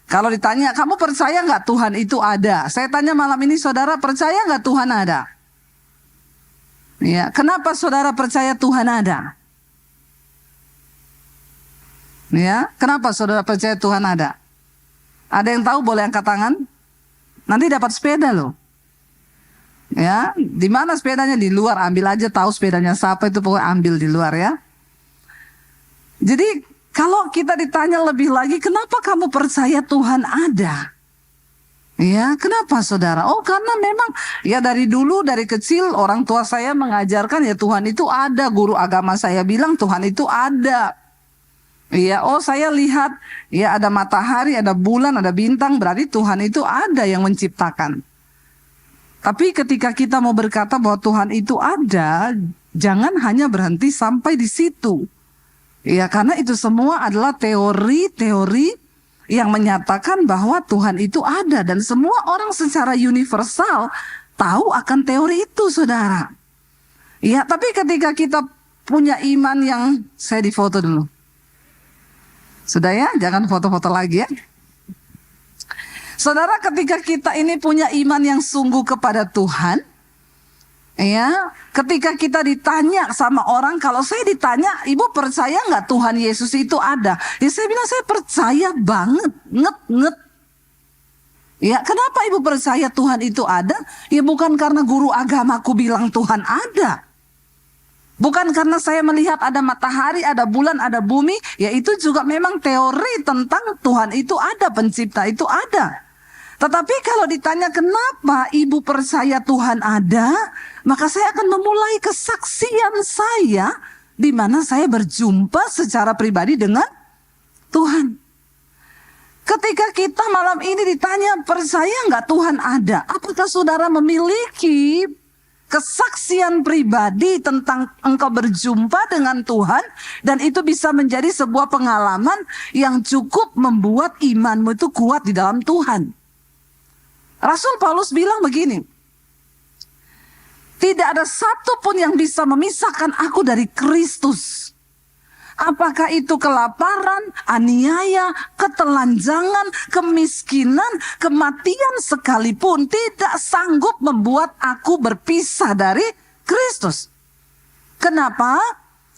Kalau ditanya, kamu percaya nggak Tuhan itu ada? Saya tanya malam ini, saudara percaya nggak Tuhan ada? Ya, kenapa saudara percaya Tuhan ada? Ya, kenapa saudara percaya Tuhan ada? Ada yang tahu boleh angkat tangan? Nanti dapat sepeda loh. Ya, di mana sepedanya? Di luar, ambil aja, tahu sepedanya siapa itu, pokoknya ambil di luar ya. Jadi kalau kita ditanya lebih lagi, kenapa kamu percaya Tuhan ada? Ya, kenapa saudara? Oh, karena memang ya dari dulu, dari kecil orang tua saya mengajarkan ya Tuhan itu ada. Guru agama saya bilang Tuhan itu ada. Ya, oh saya lihat ya ada matahari, ada bulan, ada bintang, berarti Tuhan itu ada yang menciptakan. Tapi ketika kita mau berkata bahwa Tuhan itu ada, jangan hanya berhenti sampai di situ. Ya, karena itu semua adalah teori-teori yang menyatakan bahwa Tuhan itu ada. Dan semua orang secara universal tahu akan teori itu, saudara. Ya, tapi ketika kita punya iman yang, saya difoto dulu. Sudah ya, jangan foto-foto lagi ya. Saudara, ketika kita ini punya iman yang sungguh kepada Tuhan, ya, ketika kita ditanya sama orang, kalau saya ditanya, ibu percaya nggak Tuhan Yesus itu ada? Ya saya bilang saya percaya banget, nget. Ya kenapa ibu percaya Tuhan itu ada? Ya bukan karena guru agamaku bilang Tuhan ada. Bukan karena saya melihat ada matahari, ada bulan, ada bumi. Ya itu juga memang teori tentang Tuhan itu ada, pencipta itu ada. Tetapi kalau ditanya kenapa ibu percaya Tuhan ada, maka saya akan memulai kesaksian saya di mana saya berjumpa secara pribadi dengan Tuhan. Ketika kita malam ini ditanya percaya nggak Tuhan ada, apakah saudara memiliki kesaksian pribadi tentang engkau berjumpa dengan Tuhan dan itu bisa menjadi sebuah pengalaman yang cukup membuat imanmu itu kuat di dalam Tuhan? Rasul Paulus bilang begini, Tidak ada satu pun yang bisa memisahkan aku dari Kristus. Apakah itu kelaparan, aniaya, ketelanjangan, kemiskinan, kematian sekalipun tidak sanggup membuat aku berpisah dari Kristus. Kenapa?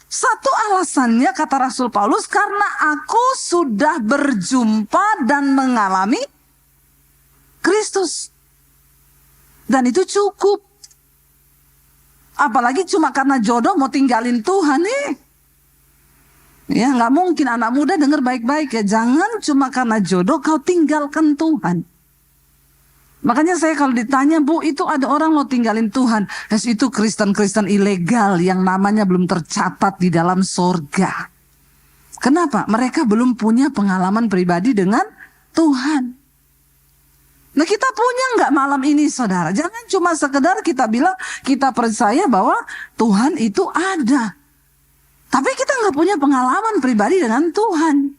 Satu alasannya kata Rasul Paulus, karena aku sudah berjumpa dan mengalami Kristus. Dan itu cukup. Apalagi cuma karena jodoh mau tinggalin Tuhan nih. Ya, nggak mungkin. Anak muda dengar baik-baik ya. Jangan cuma karena jodoh kau tinggalkan Tuhan. Makanya saya kalau ditanya, Bu, itu ada orang mau tinggalin Tuhan. Itu Kristen-Kristen ilegal yang namanya belum tercatat di dalam sorga. Kenapa? Mereka belum punya pengalaman pribadi dengan Tuhan. Nah, kita punya nggak malam ini, saudara? Jangan cuma sekedar kita bilang kita percaya bahwa Tuhan itu ada. Tapi kita nggak punya pengalaman pribadi dengan Tuhan.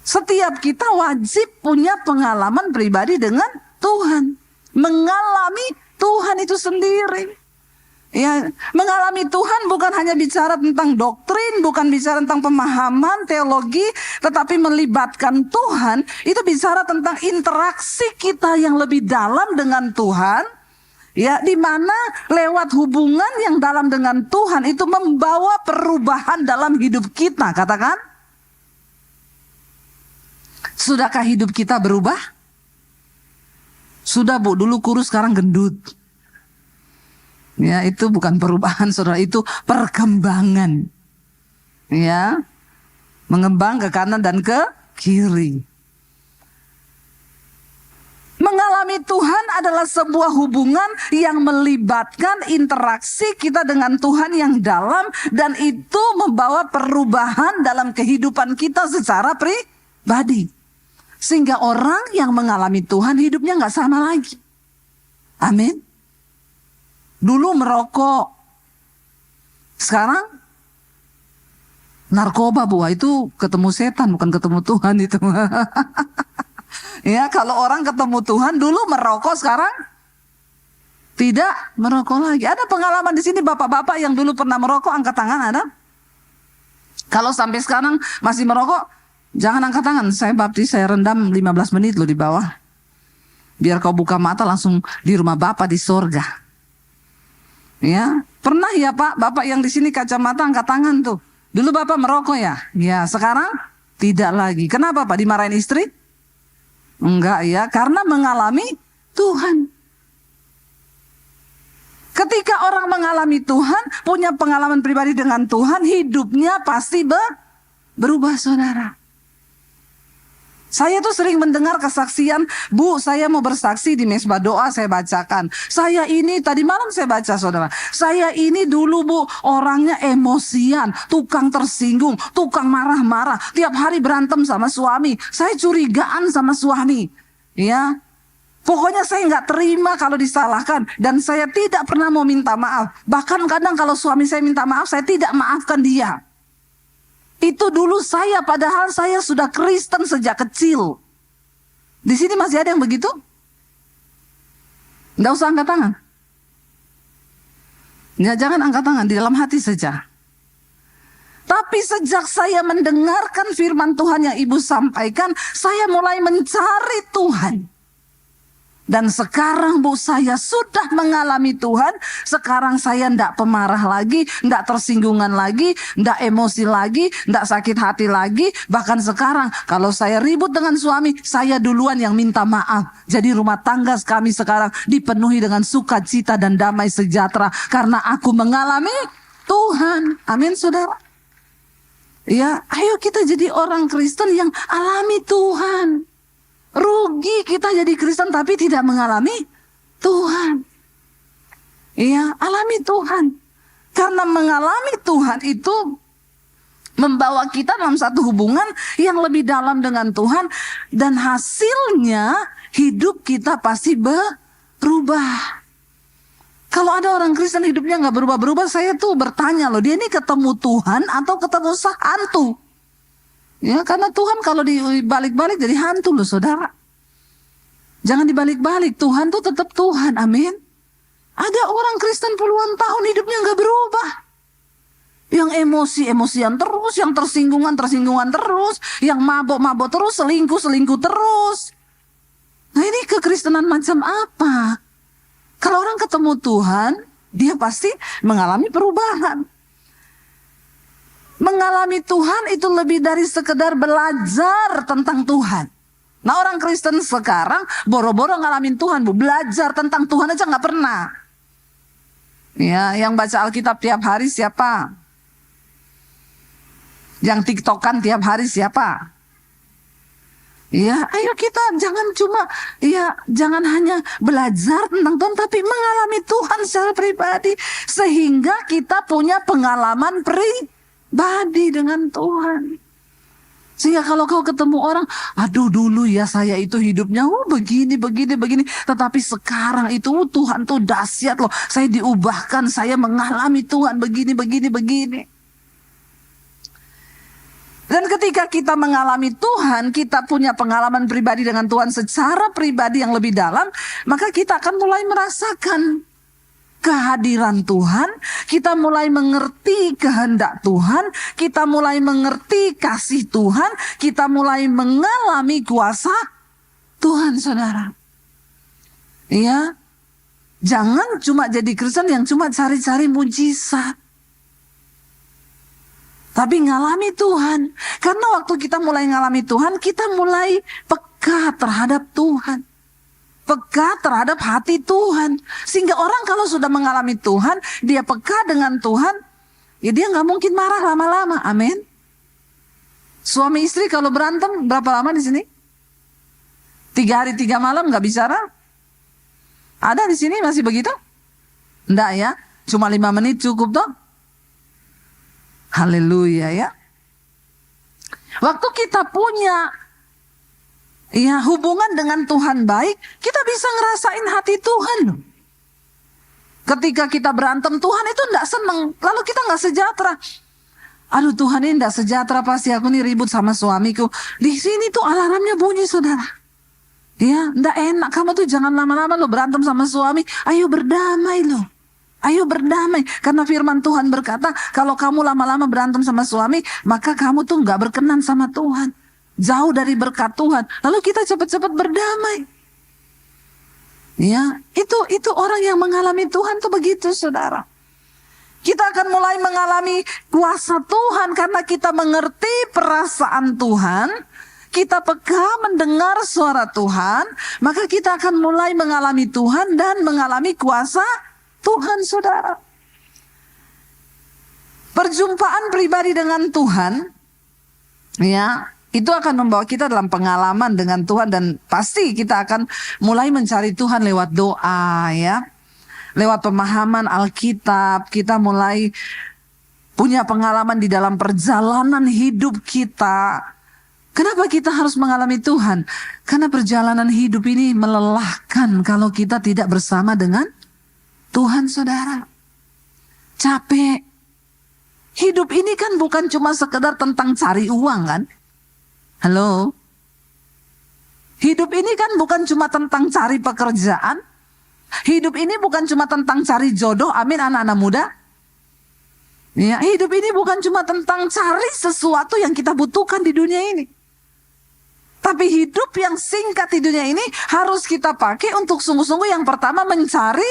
Setiap kita wajib punya pengalaman pribadi dengan Tuhan. Mengalami Tuhan itu sendiri. Ya, mengalami Tuhan bukan hanya bicara tentang doktrin, bukan bicara tentang pemahaman, teologi, tetapi melibatkan Tuhan, itu bicara tentang interaksi kita yang lebih dalam dengan Tuhan. Ya, di mana lewat hubungan yang dalam dengan Tuhan itu membawa perubahan dalam hidup kita, katakan. Sudahkah hidup kita berubah? Sudah, Bu, dulu kurus sekarang gendut. Ya, itu bukan perubahan, saudara, itu perkembangan. Ya, mengembang ke kanan dan ke kiri. Mengalami Tuhan adalah sebuah hubungan yang melibatkan interaksi kita dengan Tuhan yang dalam, dan itu membawa perubahan dalam kehidupan kita secara pribadi. Sehingga orang yang mengalami Tuhan hidupnya nggak sama lagi. Amin. Dulu merokok, sekarang narkoba, Bu. Itu ketemu setan, bukan ketemu Tuhan itu. Ya, kalau orang ketemu Tuhan dulu merokok, sekarang tidak merokok lagi. Ada pengalaman di sini bapak-bapak yang dulu pernah merokok, angkat tangan ada? Kalau sampai sekarang masih merokok, jangan angkat tangan. Saya baptis, saya rendam 15 menit loh di bawah. Biar kau buka mata langsung di rumah Bapak di sorga. Ya, pernah ya Pak, Bapak yang di sini kacamata angkat tangan tuh. Dulu Bapak merokok ya? Ya, sekarang tidak lagi. Kenapa Pak? Dimarahin istri? Enggak ya, karena mengalami Tuhan. Ketika orang mengalami Tuhan, punya pengalaman pribadi dengan Tuhan, hidupnya pasti berubah, saudara. Saya tuh sering mendengar kesaksian, Bu, saya mau bersaksi di mesbah doa, saya bacakan. Saya ini, tadi malam saya baca, saudara. Saya ini dulu, Bu, orangnya emosian, tukang tersinggung, tukang marah-marah. Tiap hari berantem sama suami. Saya curigaan sama suami. Ya, pokoknya saya nggak terima kalau disalahkan. Dan saya tidak pernah mau minta maaf. Bahkan kadang kalau suami saya minta maaf, saya tidak maafkan dia. Itu dulu saya, padahal saya sudah Kristen sejak kecil. Di sini masih ada yang begitu? Nggak usah angkat tangan. Ya, jangan angkat tangan, di dalam hati saja. Tapi sejak saya mendengarkan firman Tuhan yang Ibu sampaikan, saya mulai mencari Tuhan. Dan sekarang, Bu, saya sudah mengalami Tuhan. Sekarang saya tidak pemarah lagi, tidak tersinggungan lagi, tidak emosi lagi, tidak sakit hati lagi. Bahkan sekarang kalau saya ribut dengan suami, saya duluan yang minta maaf. Jadi rumah tangga kami sekarang dipenuhi dengan sukacita dan damai sejahtera. Karena aku mengalami Tuhan. Amin, saudara. Ya, ayo kita jadi orang Kristen yang alami Tuhan. Rugi kita jadi Kristen tapi tidak mengalami Tuhan. Iya, alami Tuhan. Karena mengalami Tuhan itu membawa kita dalam satu hubungan yang lebih dalam dengan Tuhan. Dan hasilnya hidup kita pasti berubah. Kalau ada orang Kristen hidupnya gak berubah-berubah, saya tuh bertanya loh, dia ini ketemu Tuhan atau ketemu hantu? Ya, karena Tuhan kalau dibalik-balik jadi hantu loh, saudara. Jangan dibalik-balik, Tuhan tuh tetap Tuhan, amin. Ada orang Kristen puluhan tahun hidupnya nggak berubah. Yang emosi-emosian terus, yang tersinggungan terus, yang mabok-mabok terus, selingkuh terus. Nah ini kekristenan macam apa? Kalau orang ketemu Tuhan, dia pasti mengalami perubahan. Mengalami Tuhan itu lebih dari sekedar belajar tentang Tuhan. Nah orang Kristen sekarang boro-boro ngalamin Tuhan, Bu. Belajar tentang Tuhan aja nggak pernah. Ya, yang baca Alkitab tiap hari siapa? Yang TikTokan tiap hari siapa? Ya, ayo kita jangan hanya belajar tentang Tuhan, tapi mengalami Tuhan secara pribadi. Sehingga kita punya pengalaman pribadi dengan Tuhan. Sehingga kalau kau ketemu orang, aduh dulu ya saya itu hidupnya begini. Tetapi sekarang itu Tuhan tuh dahsyat loh. Saya diubahkan, saya mengalami Tuhan begini. Dan ketika kita mengalami Tuhan, kita punya pengalaman pribadi dengan Tuhan secara pribadi yang lebih dalam, maka kita akan mulai merasakan kehadiran Tuhan, kita mulai mengerti kehendak Tuhan, kita mulai mengerti kasih Tuhan, kita mulai mengalami kuasa Tuhan, saudara. Ya, jangan cuma jadi Kristen yang cuma cari-cari mujizat. Tapi ngalami Tuhan. Karena waktu kita mulai ngalami Tuhan, kita mulai peka terhadap Tuhan. Peka terhadap hati Tuhan. Sehingga orang kalau sudah mengalami Tuhan, dia peka dengan Tuhan, ya dia gak mungkin marah lama-lama. Amin. Suami istri kalau berantem, berapa lama di sini? 3 hari 3 malam gak bicara? Ada di sini masih begitu? Enggak ya? Cuma 5 menit cukup toh? Haleluya ya. Waktu kita punya hubungan dengan Tuhan baik, kita bisa ngerasain hati Tuhan loh. Ketika kita berantem, Tuhan itu enggak senang. Lalu kita enggak sejahtera. Aduh Tuhan ini enggak sejahtera, pasti aku nih ribut sama suamiku. Di sini tuh alarmnya bunyi, saudara. Ya, enggak enak. Kamu tuh jangan lama-lama lo berantem sama suami. Ayo berdamai loh. Ayo berdamai. Karena firman Tuhan berkata, kalau kamu lama-lama berantem sama suami, maka kamu tuh gak berkenan sama Tuhan. Jauh dari berkat Tuhan. Lalu kita cepat-cepat berdamai. Ya, itu orang yang mengalami Tuhan tuh begitu, saudara. Kita akan mulai mengalami kuasa Tuhan karena kita mengerti perasaan Tuhan. Kita peka mendengar suara Tuhan, maka kita akan mulai mengalami Tuhan dan mengalami kuasa Tuhan, saudara. Perjumpaan pribadi dengan Tuhan, ya, itu akan membawa kita dalam pengalaman dengan Tuhan dan pasti kita akan mulai mencari Tuhan lewat doa, ya. Lewat pemahaman Alkitab, kita mulai punya pengalaman di dalam perjalanan hidup kita. Kenapa kita harus mengalami Tuhan? Karena perjalanan hidup ini melelahkan kalau kita tidak bersama dengan Tuhan, saudara. Capek. Hidup ini kan bukan cuma sekedar tentang cari uang kan? Halo? Hidup ini kan bukan cuma tentang cari pekerjaan. Hidup ini bukan cuma tentang cari jodoh. Amin, anak-anak muda. Ya, hidup ini bukan cuma tentang cari sesuatu yang kita butuhkan di dunia ini. Tapi hidup yang singkat di dunia ini harus kita pakai untuk sungguh-sungguh yang pertama mencari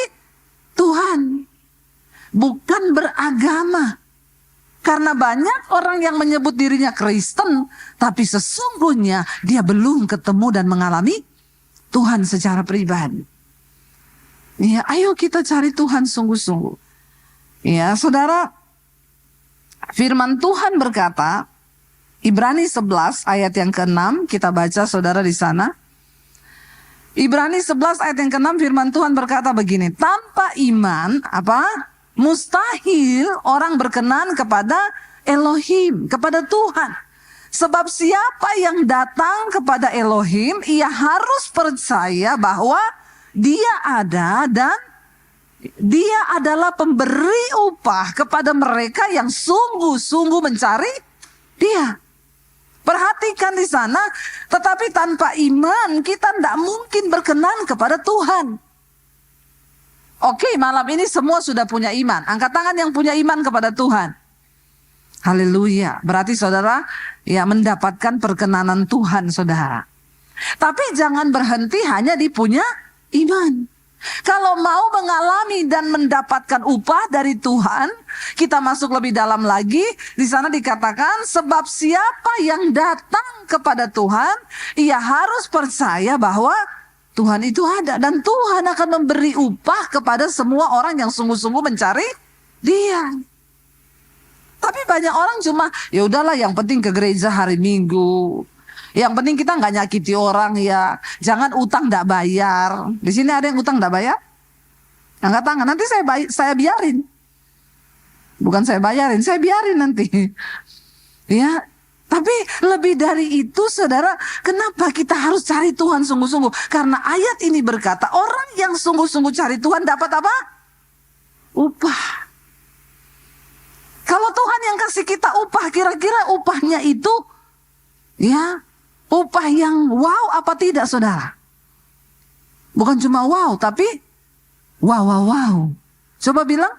Tuhan, bukan beragama. Karena banyak orang yang menyebut dirinya Kristen, tapi sesungguhnya dia belum ketemu dan mengalami Tuhan secara pribadi. Ya, ayo kita cari Tuhan sungguh-sungguh. Ya, saudara, firman Tuhan berkata, Ibrani 11 ayat yang ke-6, kita baca saudara di sana. Ibrani 11 ayat yang ke-6 firman Tuhan berkata begini, tanpa iman mustahil orang berkenan kepada Elohim, kepada Tuhan. Sebab siapa yang datang kepada Elohim, ia harus percaya bahwa Dia ada dan Dia adalah pemberi upah kepada mereka yang sungguh-sungguh mencari Dia. Perhatikan di sana, tetapi tanpa iman kita tidak mungkin berkenan kepada Tuhan. Oke, malam ini semua sudah punya iman. Angkat tangan yang punya iman kepada Tuhan. Haleluya. Berarti saudara ya mendapatkan perkenanan Tuhan, saudara. Tapi jangan berhenti hanya di punya iman. Kalau mau mengalami dan mendapatkan upah dari Tuhan, kita masuk lebih dalam lagi. Di sana dikatakan, sebab siapa yang datang kepada Tuhan, ia harus percaya bahwa Tuhan itu ada. Dan Tuhan akan memberi upah kepada semua orang yang sungguh-sungguh mencari Dia. Tapi banyak orang cuma, ya udahlah yang penting ke gereja hari Minggu. Yang penting kita nggak nyakiti orang ya. Jangan utang nggak bayar. Di sini ada yang utang nggak bayar? Angkat tangan. Nanti saya biarin. Bukan saya bayarin, saya biarin nanti. Ya. Tapi lebih dari itu, saudara, kenapa kita harus cari Tuhan sungguh-sungguh? Karena ayat ini berkata, orang yang sungguh-sungguh cari Tuhan dapat apa? Upah. Kalau Tuhan yang kasih kita upah, kira-kira upahnya itu ya upah yang wow apa tidak, saudara? Bukan cuma wow, tapi wow. Coba bilang.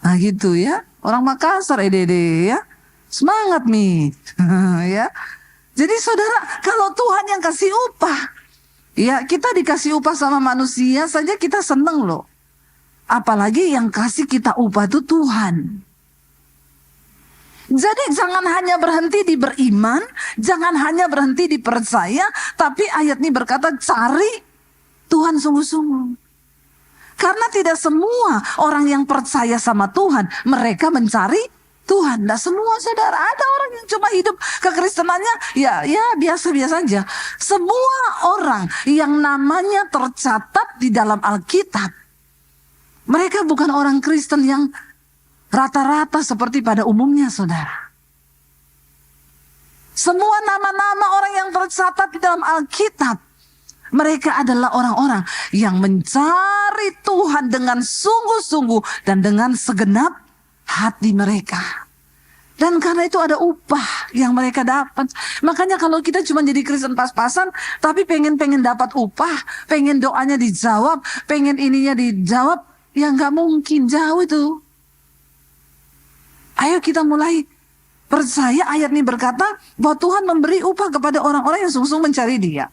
Nah gitu ya. Orang Makassar EDD ya. Semangat nih. Ya. Jadi saudara, kalau Tuhan yang kasih upah, ya kita dikasih upah sama manusia saja kita seneng loh. Apalagi yang kasih kita upah itu Tuhan. Jadi jangan hanya berhenti di beriman, jangan hanya berhenti di percaya, tapi ayat ini berkata cari Tuhan sungguh-sungguh. Karena tidak semua orang yang percaya sama Tuhan, mereka mencari Tuhan. Tidak semua, saudara. Ada orang yang cuma hidup kekristenannya ya biasa-biasa aja. Semua orang yang namanya tercatat di dalam Alkitab, mereka bukan orang Kristen yang rata-rata seperti pada umumnya, saudara. Semua nama-nama orang yang tercatat di dalam Alkitab, mereka adalah orang-orang yang mencari Tuhan dengan sungguh-sungguh dan dengan segenap hati mereka. Dan karena itu ada upah yang mereka dapat. Makanya kalau kita cuma jadi Kristen pas-pasan, tapi pengen dapat upah, pengen doanya dijawab, pengen ininya dijawab, ya nggak mungkin, jauh itu. Ayo kita mulai percaya. Ayat ini berkata bahwa Tuhan memberi upah kepada orang-orang yang sungguh-sungguh mencari Dia.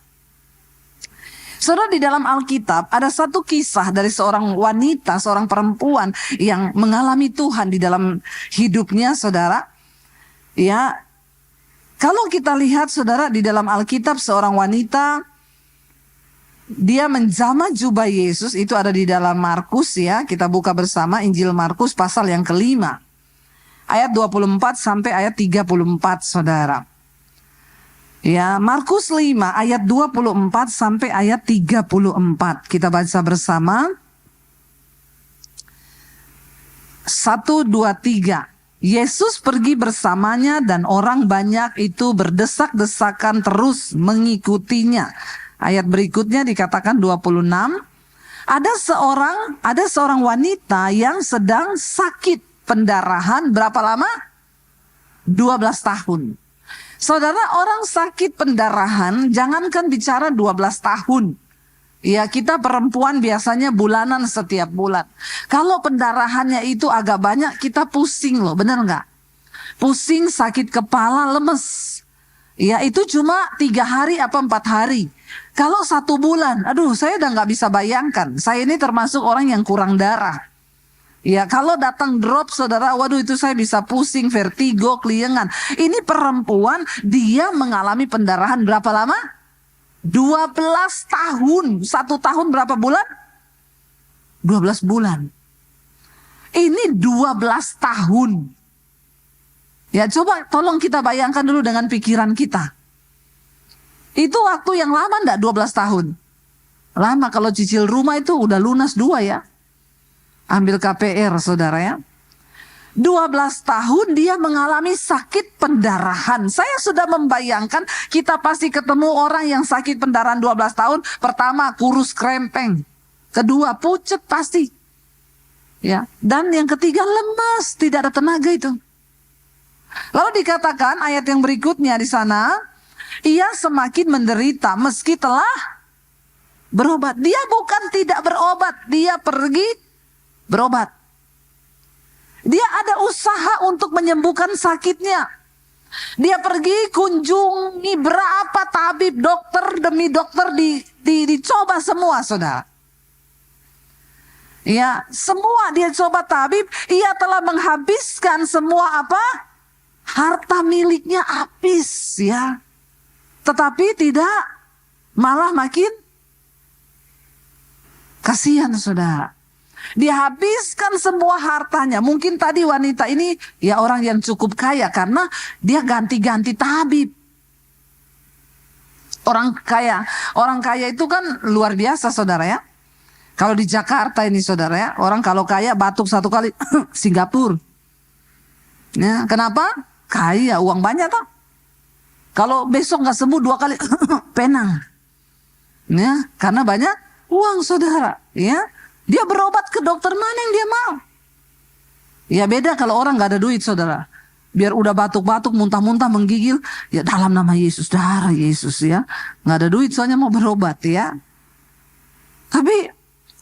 Saudara, di dalam Alkitab ada satu kisah dari seorang wanita, seorang perempuan yang mengalami Tuhan di dalam hidupnya, saudara. Ya, kalau kita lihat, saudara, di dalam Alkitab seorang wanita, dia menjamah jubah Yesus, itu ada di dalam Markus ya. Kita buka bersama Injil Markus pasal yang kelima. Ayat 24 sampai ayat 34, saudara. Ya, Markus 5 ayat 24 sampai ayat 34. Kita baca bersama. 1, 2, 3. Yesus pergi bersamanya dan orang banyak itu berdesak-desakan terus mengikutinya. Ayat berikutnya dikatakan 26. Ada seorang wanita yang sedang sakit pendarahan berapa lama? 12 tahun. Saudara, orang sakit pendarahan jangankan bicara 12 tahun. Ya, kita perempuan biasanya bulanan setiap bulan. Kalau pendarahannya itu agak banyak, kita pusing loh, benar nggak? Pusing, sakit kepala, lemes. Ya, itu cuma 3 hari apa 4 hari. Kalau 1 bulan, aduh saya udah nggak bisa bayangkan. Saya ini termasuk orang yang kurang darah. Ya, kalau datang drop, saudara, waduh itu saya bisa pusing, vertigo, keliengan. Ini perempuan, dia mengalami pendarahan berapa lama? 12 tahun. 1 tahun berapa bulan? 12 bulan. Ini 12 tahun. Ya, coba tolong kita bayangkan dulu dengan pikiran kita. Itu waktu yang lama enggak 12 tahun? Lama, kalau cicil rumah itu udah lunas 2 ya. Ambil KPR, saudara ya. 12 tahun dia mengalami sakit pendarahan. Saya sudah membayangkan, kita pasti ketemu orang yang sakit pendarahan 12 tahun. Pertama, kurus krempeng. Kedua, pucet pasti. Ya. Dan yang ketiga, lemas, tidak ada tenaga itu. Lalu dikatakan ayat yang berikutnya di sana, ia semakin menderita meski telah berobat. Dia bukan tidak berobat, dia pergi berobat. Dia ada usaha untuk menyembuhkan sakitnya. Dia pergi kunjungi berapa tabib, dokter demi dokter, dicoba semua, saudara. Ya, semua dia coba tabib, ia telah menghabiskan semua apa? Harta miliknya habis, ya. Tetapi tidak, malah makin kasihan, saudara. Dia habiskan semua hartanya. Mungkin tadi wanita ini ya orang yang cukup kaya karena dia ganti-ganti tabib. Orang kaya itu kan luar biasa, saudara ya. Kalau di Jakarta ini, saudara ya, orang kalau kaya batuk satu kali Singapura. Ya, kenapa? Kaya, uang banyak toh. Kalau besok nggak sembuh 2 kali Penang. Ya, karena banyak uang, saudara. Ya, dia berobat ke dokter mana yang dia mau. Ya beda kalau orang nggak ada duit, saudara. Biar udah batuk-batuk, muntah-muntah, menggigil, ya dalam nama Yesus, darah Yesus, ya. Nggak ada duit soalnya mau berobat, ya. Tapi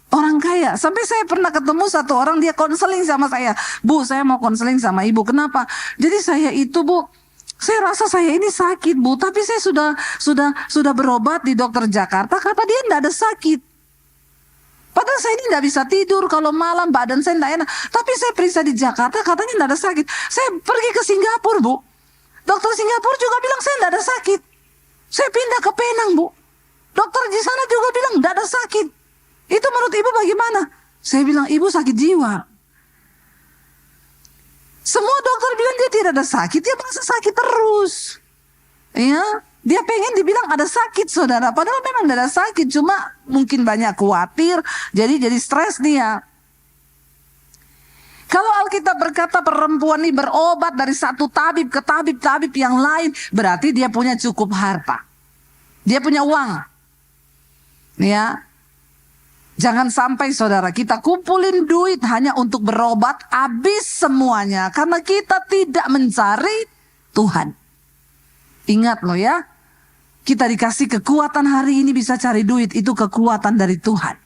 orang kaya, sampai saya pernah ketemu satu orang, dia konseling sama saya. Bu, saya mau konseling sama ibu. Kenapa? Jadi saya itu, Bu, saya rasa saya ini sakit, Bu. Tapi saya sudah berobat di dokter Jakarta, kata dia enggak ada sakit. Padahal saya ini enggak bisa tidur kalau malam, badan saya enggak enak. Tapi saya periksa di Jakarta, katanya enggak ada sakit. Saya pergi ke Singapura, Bu. Dokter Singapura juga bilang saya enggak ada sakit. Saya pindah ke Penang, Bu. Dokter di sana juga bilang enggak ada sakit. Itu menurut ibu bagaimana? Saya bilang, ibu sakit jiwa. Semua dokter bilang dia tidak ada sakit, dia merasa sakit terus. Ya, dia pengen dibilang ada sakit, saudara. Padahal memang tidak ada sakit, cuma mungkin banyak khawatir, jadi stres dia. Kalau Alkitab berkata perempuan ini berobat dari satu tabib ke tabib yang lain, berarti dia punya cukup harta. Dia punya uang. Ya. Jangan sampai, saudara, kita kumpulin duit hanya untuk berobat, habis semuanya karena kita tidak mencari Tuhan. Ingat loh ya, kita dikasih kekuatan hari ini bisa cari duit, itu kekuatan dari Tuhan.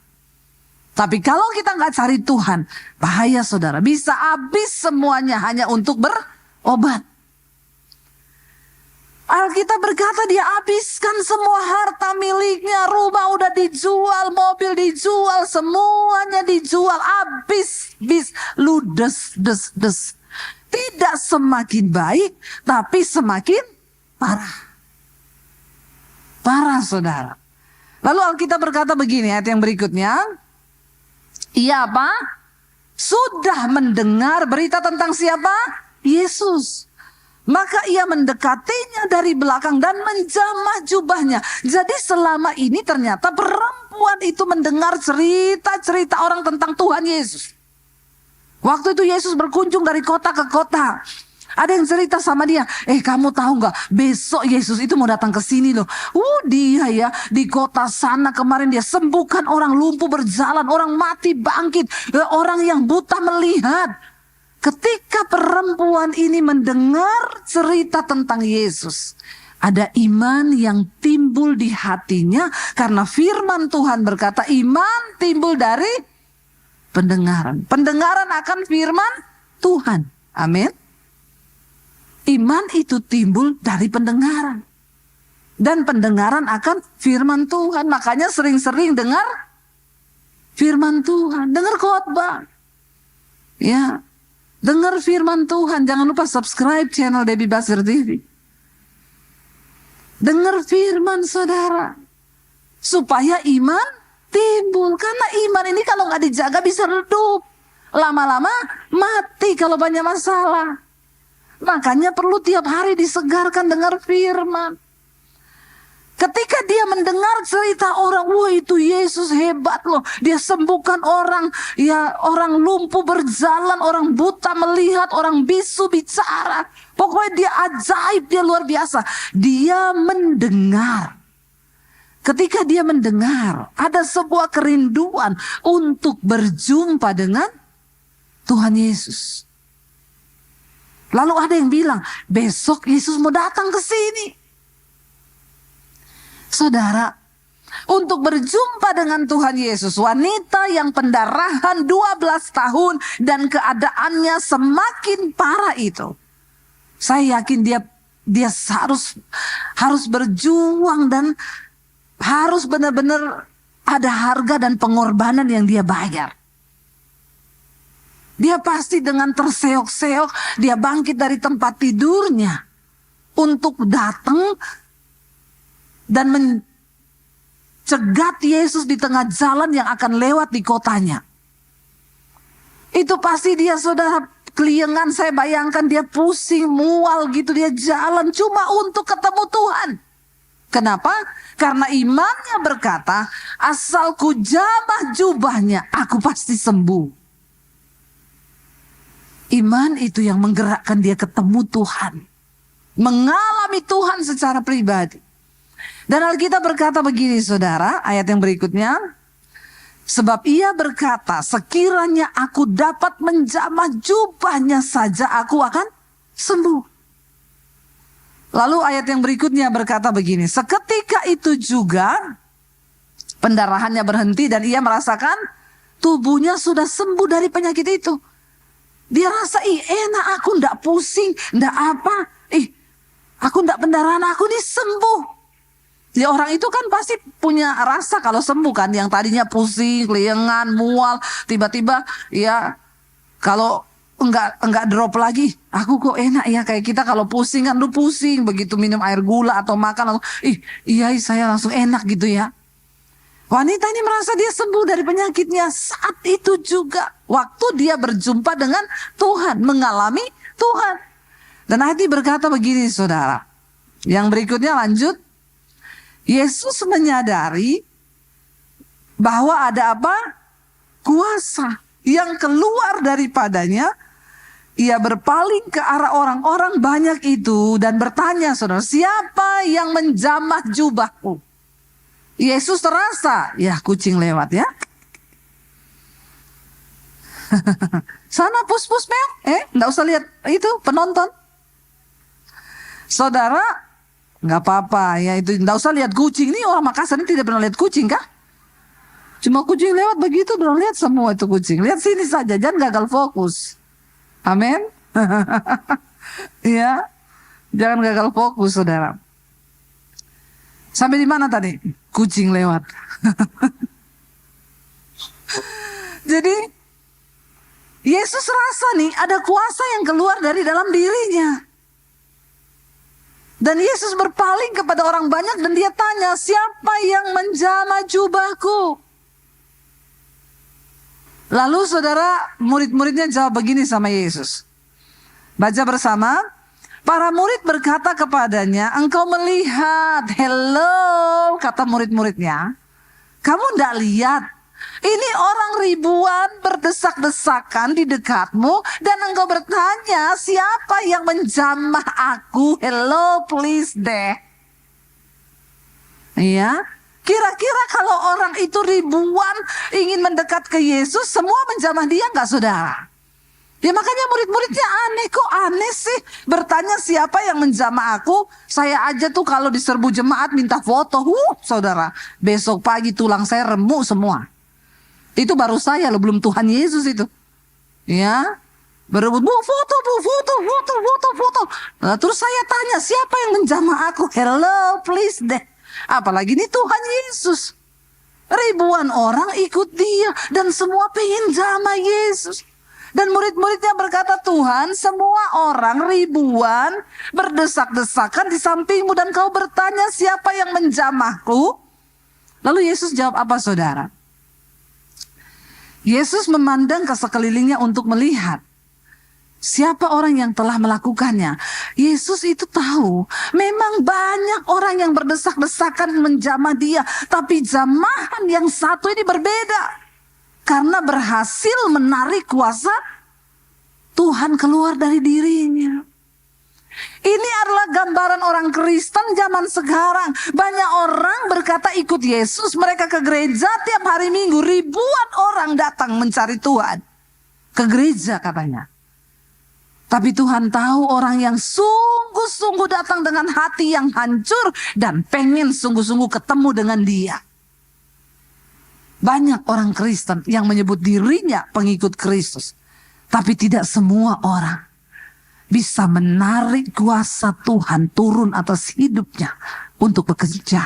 Tapi kalau kita nggak cari Tuhan, bahaya, saudara, bisa habis semuanya hanya untuk berobat. Alkitab berkata dia habiskan semua harta miliknya, rumah udah dijual, mobil dijual, semuanya dijual, habis, ludes, des. Tidak semakin baik, tapi semakin parah. Parah, saudara. Lalu Alkitab berkata begini, ayat yang berikutnya. Ia apa? Sudah mendengar berita tentang siapa? Yesus. Maka ia mendekatinya dari belakang dan menjamah jubahnya. Jadi selama ini ternyata perempuan itu mendengar cerita-cerita orang tentang Tuhan Yesus. Waktu itu Yesus berkunjung dari kota ke kota. Ada yang cerita sama dia, kamu tahu nggak? Besok Yesus itu mau datang ke sini loh. Dia ya di kota sana kemarin dia sembuhkan orang lumpuh berjalan, orang mati bangkit, orang yang buta melihat. Ketika perempuan ini mendengar cerita tentang Yesus, ada iman yang timbul di hatinya karena firman Tuhan berkata iman timbul dari pendengaran. Pendengaran akan firman Tuhan. Amin. Iman itu timbul dari pendengaran. Dan pendengaran akan firman Tuhan. Makanya sering-sering dengar firman Tuhan. Dengar khotbah. Ya. Dengar firman Tuhan. Jangan lupa subscribe channel Debbie Basir TV. Dengar firman, saudara. Supaya iman timbul. Karena iman ini kalau nggak dijaga bisa redup. Lama-lama mati kalau banyak masalah. Makanya perlu tiap hari disegarkan dengar firman. Ketika dia mendengar cerita orang, wah itu Yesus hebat loh. Dia sembuhkan orang, ya orang lumpuh berjalan, orang buta melihat, orang bisu bicara. Pokoknya dia ajaib, dia luar biasa. Dia mendengar. Ketika dia mendengar, ada sebuah kerinduan untuk berjumpa dengan Tuhan Yesus. Lalu ada yang bilang, besok Yesus mau datang ke sini. Saudara, untuk berjumpa dengan Tuhan Yesus. Wanita yang pendarahan 12 tahun dan keadaannya semakin parah itu. Saya yakin dia harus berjuang dan harus benar-benar ada harga dan pengorbanan yang dia bayar. Dia pasti dengan terseok-seok, dia bangkit dari tempat tidurnya untuk datang dan mencegat Yesus di tengah jalan yang akan lewat di kotanya. Itu pasti dia, saudara, keliengan. Saya bayangkan dia pusing, mual gitu, dia jalan cuma untuk ketemu Tuhan. Kenapa? Karena imannya berkata, asal ku jamah jubahnya, aku pasti sembuh. Iman itu yang menggerakkan dia ketemu Tuhan, mengalami Tuhan secara pribadi. Dan Alkitab berkata begini, saudara, ayat yang berikutnya. Sebab ia berkata, sekiranya aku dapat menjamah jubahnya saja, aku akan sembuh. Lalu ayat yang berikutnya berkata begini, seketika itu juga pendarahannya berhenti dan ia merasakan tubuhnya sudah sembuh dari penyakit itu. Dia rasa, enak, aku ndak pusing, ndak apa. Aku ndak pendarahan, aku ini sembuh. Ya, orang itu kan pasti punya rasa kalau sembuh kan. Yang tadinya pusing, keliengan, mual, tiba-tiba ya kalau enggak drop lagi. Aku kok enak ya, kayak kita kalau pusing kan lu pusing. Begitu minum air gula atau makan langsung, iya saya langsung enak gitu ya. Wanita ini merasa dia sembuh dari penyakitnya. Saat itu juga waktu dia berjumpa dengan Tuhan, mengalami Tuhan. Dan ayat ini berkata begini, saudara. Yang berikutnya lanjut. Yesus menyadari bahwa ada apa? Kuasa yang keluar daripadanya. Ia berpaling ke arah orang-orang banyak itu dan bertanya, saudara, siapa yang menjamah jubahku? Yesus terasa, ya kucing lewat ya. Sana pus-pus meong. Enggak usah lihat itu penonton. Saudara, nggak apa-apa ya, itu enggak usah lihat kucing. Nih orang Makassar ini tidak pernah lihat kucing kah? Cuma kucing lewat begitu udah lihat semua itu kucing. Lihat sini saja, jangan gagal fokus. Amin. Ya, jangan gagal fokus, saudara. Sampai di mana tadi? Kucing lewat. Jadi Yesus rasa nih ada kuasa yang keluar dari dalam dirinya. Dan Yesus berpaling kepada orang banyak dan dia tanya, siapa yang menjamah jubahku? Lalu saudara, murid-muridnya jawab begini sama Yesus. Baca bersama. Para murid berkata kepadanya, engkau melihat, hello, kata murid-muridnya. Kamu tidak lihat, ini orang ribuan berdesak-desakan di dekatmu, dan engkau bertanya, siapa yang menjamah aku? Hello, please deh. Ya, kira-kira kalau orang itu ribuan ingin mendekat ke Yesus, semua menjamah dia nggak, saudara? Ya makanya murid-muridnya aneh, kok aneh sih bertanya siapa yang menjamah aku. Saya aja tuh kalau diserbu jemaat minta foto, saudara, besok pagi tulang saya remuk semua. Itu baru saya loh, belum Tuhan Yesus itu. Ya, berebut, bu foto. Nah, terus saya tanya siapa yang menjamah aku? Hello, please deh. Apalagi ini Tuhan Yesus. Ribuan orang ikut dia dan semua pengen jamah Yesus. Dan murid-muridnya berkata, Tuhan, semua orang ribuan berdesak-desakan di sampingmu dan kau bertanya siapa yang menjamahku? Lalu Yesus jawab apa, saudara? Yesus memandang ke sekelilingnya untuk melihat siapa orang yang telah melakukannya. Yesus itu tahu memang banyak orang yang berdesak-desakan menjamah dia, tapi jamahan yang satu ini berbeda. Karena berhasil menarik kuasa Tuhan keluar dari dirinya. Ini adalah gambaran orang Kristen zaman sekarang. Banyak orang berkata ikut Yesus. Mereka ke gereja tiap hari Minggu. Ribuan orang datang mencari Tuhan. Ke gereja katanya. Tapi Tuhan tahu orang yang sungguh-sungguh datang dengan hati yang hancur. Dan pengen sungguh-sungguh ketemu dengan dia. Banyak orang Kristen yang menyebut dirinya pengikut Kristus. Tapi tidak semua orang bisa menarik kuasa Tuhan turun atas hidupnya untuk bekerja.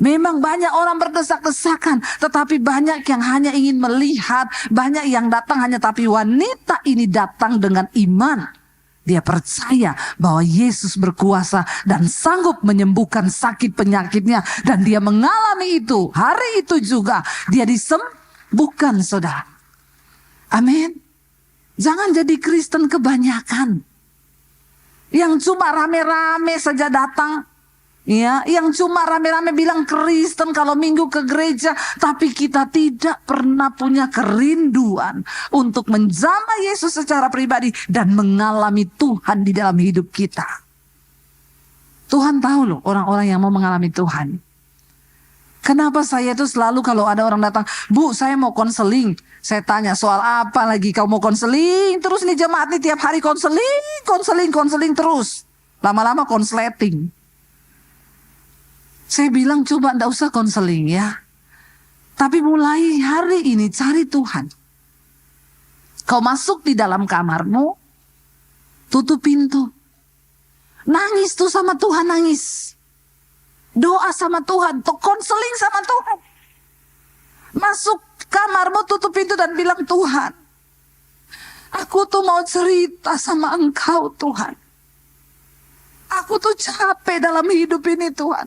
Memang banyak orang berdesak-desakan, tetapi banyak yang hanya ingin melihat, banyak yang datang hanya tapi wanita ini datang dengan iman. Dia percaya bahwa Yesus berkuasa dan sanggup menyembuhkan sakit penyakitnya. Dan dia mengalami itu. Hari itu juga dia disembuhkan, saudara. Amin. Jangan jadi Kristen kebanyakan. Yang cuma rame-rame saja datang. Ya, yang cuma rame-rame bilang Kristen kalau minggu ke gereja, tapi kita tidak pernah punya kerinduan untuk menjamah Yesus secara pribadi dan mengalami Tuhan di dalam hidup kita. Tuhan tahu loh orang-orang yang mau mengalami Tuhan. Kenapa saya itu selalu kalau ada orang datang, Bu, saya mau konseling. Saya tanya, soal apa lagi kau mau konseling? Terus nih jemaat nih tiap hari konseling terus. Lama-lama konsleting. Saya bilang coba enggak usah konseling ya. Tapi mulai hari ini cari Tuhan. Kau masuk di dalam kamarmu, tutup pintu. Nangis tuh sama Tuhan, nangis. Doa sama Tuhan, konseling sama Tuhan. Masuk kamarmu, tutup pintu dan bilang, Tuhan, aku tuh mau cerita sama Engkau Tuhan. Aku tuh capek dalam hidup ini Tuhan.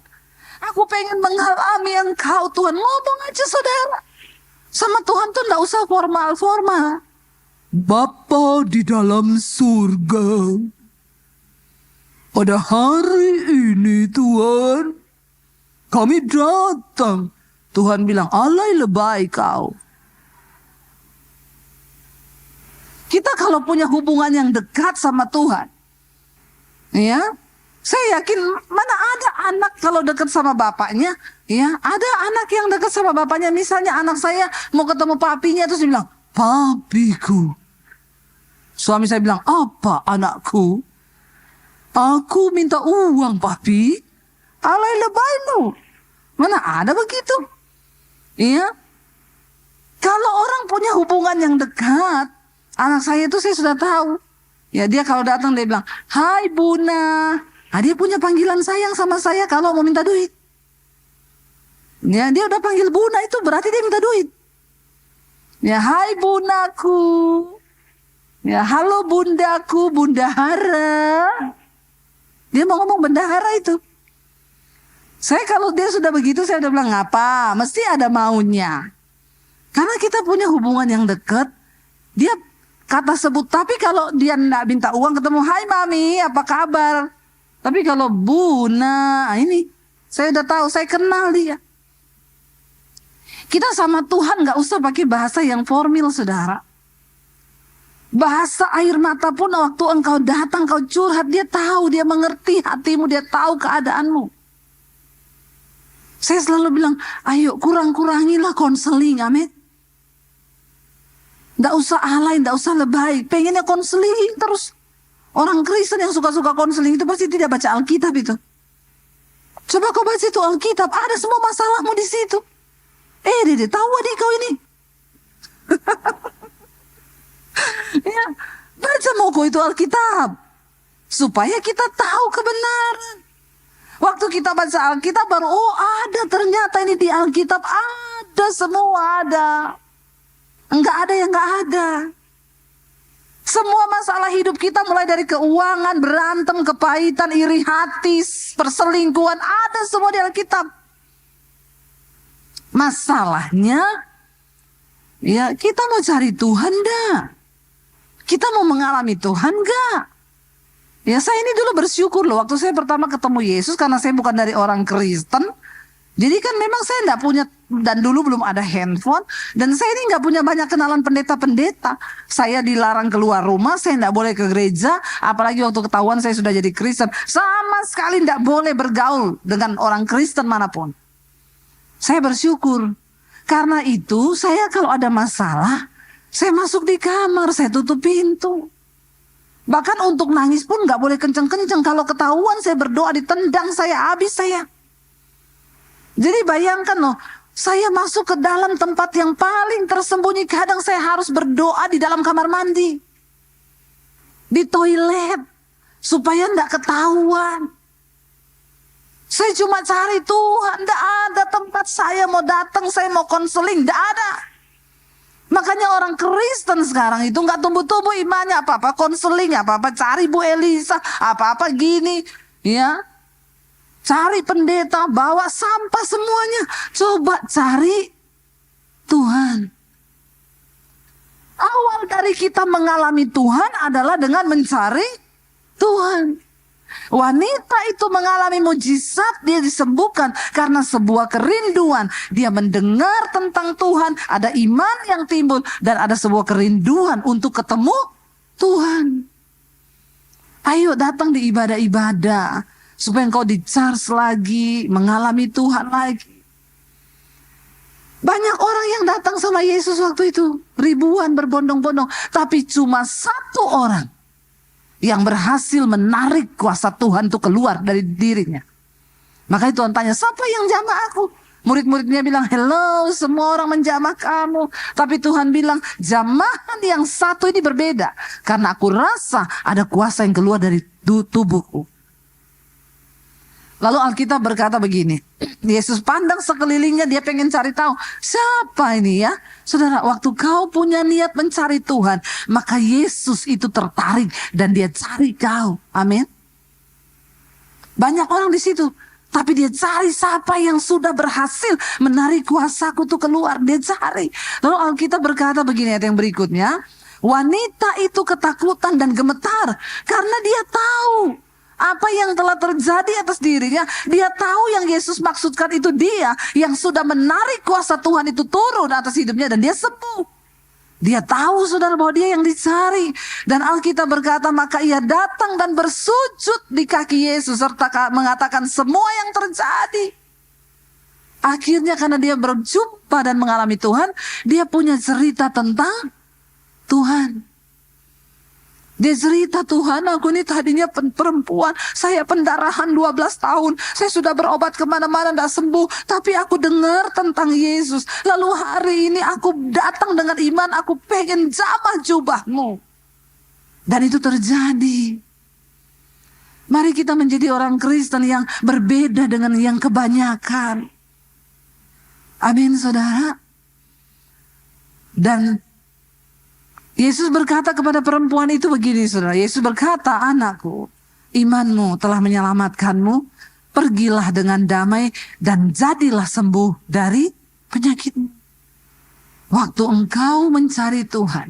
Aku pengen mengalami Engkau Tuhan. Ngomong aja saudara. Sama Tuhan tuh gak usah formal-formal. Bapa di dalam surga. Pada hari ini Tuhan, kami datang. Tuhan bilang, alai lebay kau. Kita kalau punya hubungan yang dekat sama Tuhan. Ya, saya yakin mana ada anak kalau dekat sama bapaknya, ya ada anak yang dekat sama bapaknya. Misalnya anak saya mau ketemu papinya terus dia bilang, papiku. Suami saya bilang, apa anakku? Aku minta uang papi. Alay lebay lu. Mana ada begitu? Iya. Kalau orang punya hubungan yang dekat, anak saya itu saya sudah tahu. Ya dia kalau datang dia bilang, hai Buna. Nah, dia punya panggilan sayang sama saya kalau mau minta duit. Ya, dia udah panggil Buna itu berarti dia minta duit. Ya, hai Bunaku. Ya, halo Bundaku, Bundahara. Dia mau ngomong bendahara itu. Saya kalau dia sudah begitu, saya udah bilang, ngapa? Mesti ada maunya. Karena kita punya hubungan yang dekat, dia kata sebut. Tapi kalau dia enggak minta uang ketemu, hai Mami, apa kabar? Tapi kalau Buna, ini saya udah tahu, saya kenal dia. Kita sama Tuhan gak usah pakai bahasa yang formal, saudara. Bahasa air mata pun waktu engkau datang, kau curhat, dia tahu, dia mengerti hatimu, dia tahu keadaanmu. Saya selalu bilang, ayo kurang-kurangilah konseling, amin. Gak usah alay, gak usah lebay, pengennya konseling terus. Orang Kristen yang suka-suka konseling itu pasti tidak baca Alkitab itu. Coba kau baca itu Alkitab, ada semua masalahmu di situ. Dede, tahu adik kau ini? Ya, baca mau kau itu Alkitab. Supaya kita tahu kebenaran. Waktu kita baca Alkitab baru, oh ada ternyata ini di Alkitab. Ada, semua ada. Enggak ada yang enggak ada. Semua masalah hidup kita mulai dari keuangan, berantem, kepahitan, iri hati, perselingkuhan, ada semua di Alkitab. Masalahnya, ya kita mau cari Tuhan dah. Kita mau mengalami Tuhan gak? Ya saya ini dulu bersyukur loh, waktu saya pertama ketemu Yesus, karena saya bukan dari orang Kristen. Jadi kan memang saya enggak punya, dan dulu belum ada handphone, dan saya ini enggak punya banyak kenalan pendeta-pendeta. Saya dilarang keluar rumah, saya enggak boleh ke gereja, apalagi waktu ketahuan saya sudah jadi Kristen. Sama sekali enggak boleh bergaul dengan orang Kristen manapun. Saya bersyukur. Karena itu, saya kalau ada masalah, saya masuk di kamar, saya tutup pintu. Bahkan untuk nangis pun enggak boleh kenceng-kenceng. Kalau ketahuan saya berdoa ditendang, saya habis saya. Jadi bayangkan loh, Saya masuk ke dalam tempat yang paling tersembunyi. Kadang saya harus berdoa di dalam kamar mandi, di toilet, supaya tidak ketahuan. Saya cuma cari Tuhan. Tidak ada tempat saya mau datang, saya mau konseling. Tidak ada. Makanya orang Kristen sekarang itu nggak tumbuh-tumbuh imannya. Apa-apa konseling, apa-apa cari Bu Elisa, apa-apa gini. Ya, cari pendeta, bawa sampah semuanya. Coba cari Tuhan. Awal dari kita mengalami Tuhan adalah dengan mencari Tuhan. Wanita itu mengalami mujizat, dia disembuhkan karena sebuah kerinduan. Dia mendengar tentang Tuhan, ada iman yang timbul, dan ada sebuah kerinduan untuk ketemu Tuhan. Ayo datang di ibadah-ibadah, supaya engkau di-charge lagi, mengalami Tuhan lagi. Banyak orang yang datang sama Yesus waktu itu, ribuan berbondong-bondong, tapi cuma satu orang yang berhasil menarik kuasa Tuhan itu keluar dari dirinya. Makanya Tuhan tanya, siapa yang jamah aku? Murid-muridnya bilang, hello, semua orang menjamah kamu. Tapi Tuhan bilang, jamahan yang satu ini berbeda. Karena aku rasa ada kuasa yang keluar dari tubuhku. Lalu Alkitab berkata begini, Yesus pandang sekelilingnya, dia pengen cari tahu, siapa ini ya? Saudara, waktu kau punya niat mencari Tuhan, maka Yesus itu tertarik dan dia cari kau. Amin. Banyak orang di situ, tapi dia cari siapa yang sudah berhasil menarik kuasaku itu keluar. Dia cari. Lalu Alkitab berkata begini, ayat yang berikutnya, wanita itu ketakutan dan gemetar karena dia tahu apa yang telah terjadi atas dirinya. Dia tahu yang Yesus maksudkan itu dia yang sudah menarik kuasa Tuhan itu turun atas hidupnya dan dia sembuh. Dia tahu, saudara, bahwa dia yang dicari. Dan Alkitab berkata, maka ia datang dan bersujud di kaki Yesus serta mengatakan semua yang terjadi. Akhirnya karena dia berjumpa dan mengalami Tuhan, dia punya cerita tentang Tuhan. Dia cerita, Tuhan, aku ini tadinya perempuan, saya pendarahan 12 tahun, saya sudah berobat kemana-mana tidak sembuh, tapi aku dengar tentang Yesus. Lalu hari ini aku datang dengan iman, aku pengen jamah jubahmu. Dan itu terjadi. Mari kita menjadi orang Kristen yang berbeda dengan yang kebanyakan. Amin, saudara. Dan Yesus berkata kepada perempuan itu begini, saudara. Yesus berkata, anakku, imanmu telah menyelamatkanmu. Pergilah dengan damai dan jadilah sembuh dari penyakitmu. Waktu engkau mencari Tuhan,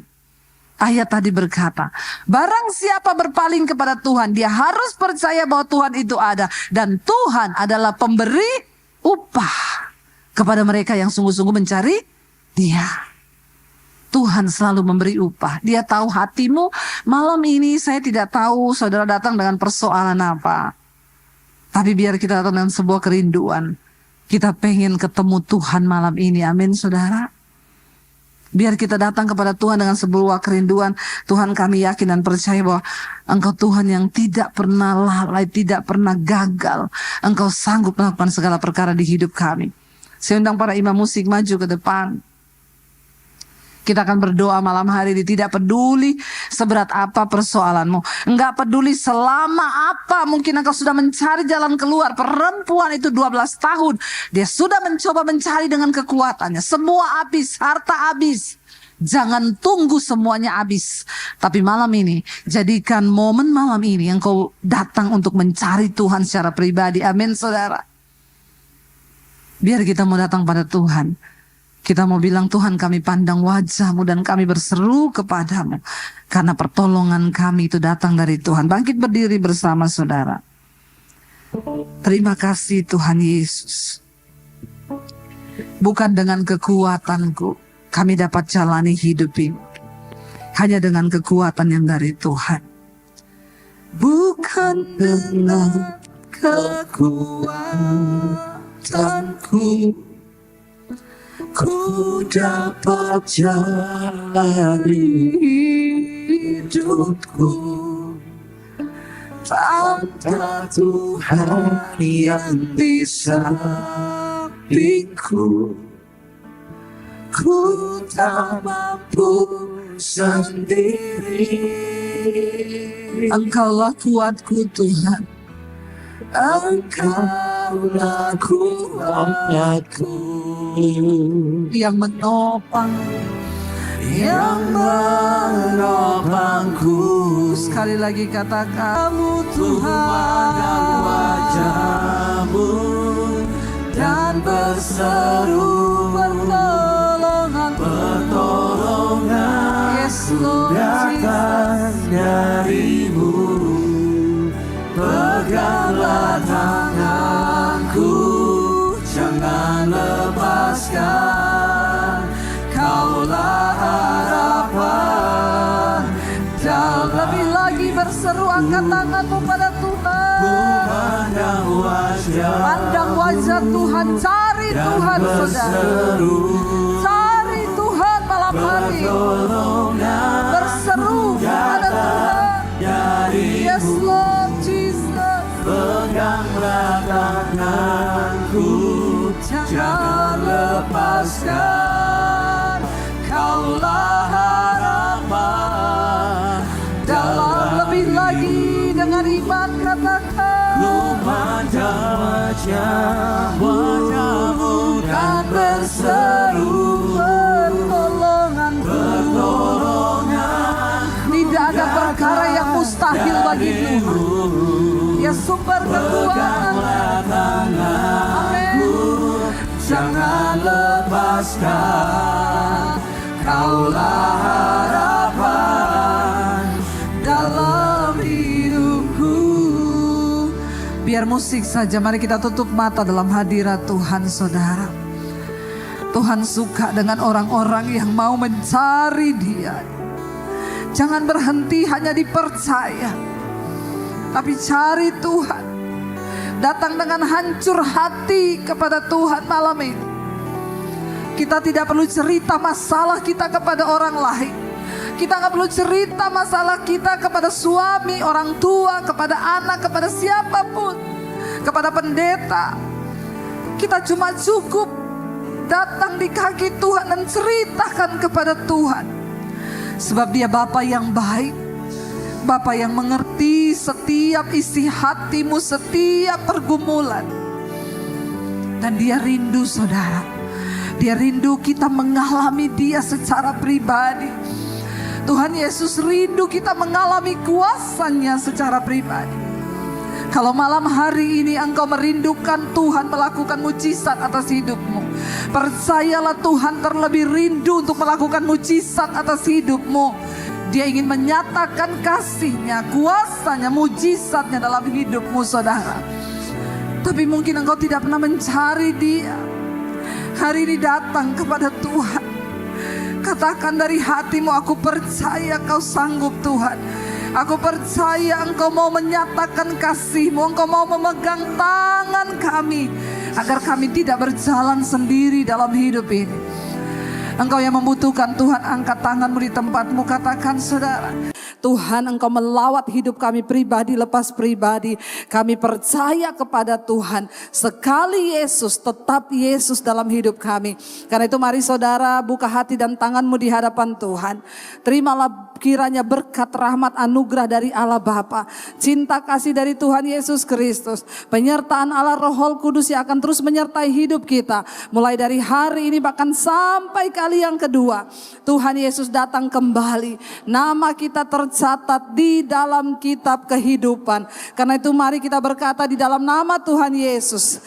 ayat tadi berkata, barang siapa berpaling kepada Tuhan, dia harus percaya bahwa Tuhan itu ada. Dan Tuhan adalah pemberi upah kepada mereka yang sungguh-sungguh mencari Dia. Tuhan selalu memberi upah. Dia tahu hatimu. Malam ini saya tidak tahu saudara datang dengan persoalan apa. Tapi biar kita datang dengan sebuah kerinduan. Kita pengen ketemu Tuhan malam ini. Amin, saudara. Biar kita datang kepada Tuhan dengan sebuah kerinduan. Tuhan, kami yakin dan percaya bahwa Engkau Tuhan yang tidak pernah lalai, tidak pernah gagal. Engkau sanggup melakukan segala perkara di hidup kami. Saya undang para imam musik maju ke depan. Kita akan berdoa malam hari ini. Tidak peduli seberat apa persoalanmu. Enggak peduli selama apa mungkin engkau sudah mencari jalan keluar. Perempuan itu 12 tahun. Dia sudah mencoba mencari dengan kekuatannya. Semua habis, harta habis. Jangan tunggu semuanya habis. Tapi malam ini, jadikan momen malam ini engkau datang untuk mencari Tuhan secara pribadi. Amin, saudara. Biar kita mau datang pada Tuhan. Kita mau bilang, Tuhan, kami pandang wajah-Mu dan kami berseru kepadamu. Karena pertolongan kami itu datang dari Tuhan. Bangkit berdiri bersama saudara. Terima kasih Tuhan Yesus. Bukan dengan kekuatanku kami dapat jalani hidup ini. Hanya dengan kekuatan yang dari Tuhan. Bukan dengan kekuatanku ku dapat jalani hidupku tanpa Tuhan yang di sampingku. Ku tak mampu sendiri. Engkaulah kuatku Tuhan, Engkaulah kuatku, yang menopangku. Sekali lagi katakan, kamu Tuhan, wajah-Mu dan berseru pertolongan. Yes Lord, datang dari-Mu. Peganglah tanganku, jangan lepaskan. Kaulah harapan. Dan lebih lagi berseru, angkat tanganmu pada Tuhan. Pandang wajah Tuhan, cari Tuhan saudara. Cari Tuhan malam hari. Berseru pada Tuhan. Yes Lord Jesus. Peganglah tanganku, jangan lepaskan. Kaulah harapan. Dalam lebih lagi dengan iman katakan, memandang wajah-Mu dan berseru pertolongan. Tidak ada perkara yang mustahil bagi Tuhan. Dia sumber kekuatan. Amin. Jangan lepaskan. Kaulah harapan dalam hidupku. Biar musik saja, mari kita tutup mata dalam hadirat Tuhan saudara. Tuhan suka dengan orang-orang yang mau mencari Dia. Jangan berhenti hanya dipercaya, tapi cari Tuhan. Datang dengan hancur hati kepada Tuhan malam ini. Kita tidak perlu cerita masalah kita kepada orang lain. Kita nggak perlu cerita masalah kita kepada suami, orang tua, kepada anak, kepada siapapun, kepada pendeta. Kita cuma cukup datang di kaki Tuhan dan ceritakan kepada Tuhan. Sebab Dia Bapa yang baik, Bapa yang mengerti setiap isi hatimu, setiap pergumulan. Dan Dia rindu saudara. Dia rindu kita mengalami Dia secara pribadi. Tuhan Yesus rindu kita mengalami kuasa-Nya secara pribadi. Kalau malam hari ini engkau merindukan Tuhan melakukan mujizat atas hidupmu, percayalah Tuhan terlebih rindu untuk melakukan mujizat atas hidupmu. Dia ingin menyatakan kasih-Nya, kuasa-Nya, mujizat-Nya dalam hidupmu saudara. Tapi mungkin engkau tidak pernah mencari Dia. Hari ini datang kepada Tuhan. Katakan dari hatimu, aku percaya Kau sanggup Tuhan. Aku percaya Engkau mau menyatakan kasih-Mu. Engkau mau memegang tangan kami, agar kami tidak berjalan sendiri dalam hidup ini. Engkau yang membutuhkan Tuhan, angkat tanganmu di tempatmu. Katakan saudara, Tuhan Engkau melawat hidup kami pribadi lepas pribadi. Kami percaya kepada Tuhan. Sekali Yesus, tetap Yesus dalam hidup kami. Karena itu mari saudara buka hati dan tanganmu di hadapan Tuhan. Terimalah kiranya berkat, rahmat, anugerah dari Allah Bapa, cinta kasih dari Tuhan Yesus Kristus, penyertaan Allah Roh Kudus yang akan terus menyertai hidup kita. Mulai dari hari ini bahkan sampai kali yang kedua Tuhan Yesus datang kembali, nama kita tercatat di dalam kitab kehidupan. Karena itu mari kita berkata di dalam nama Tuhan Yesus,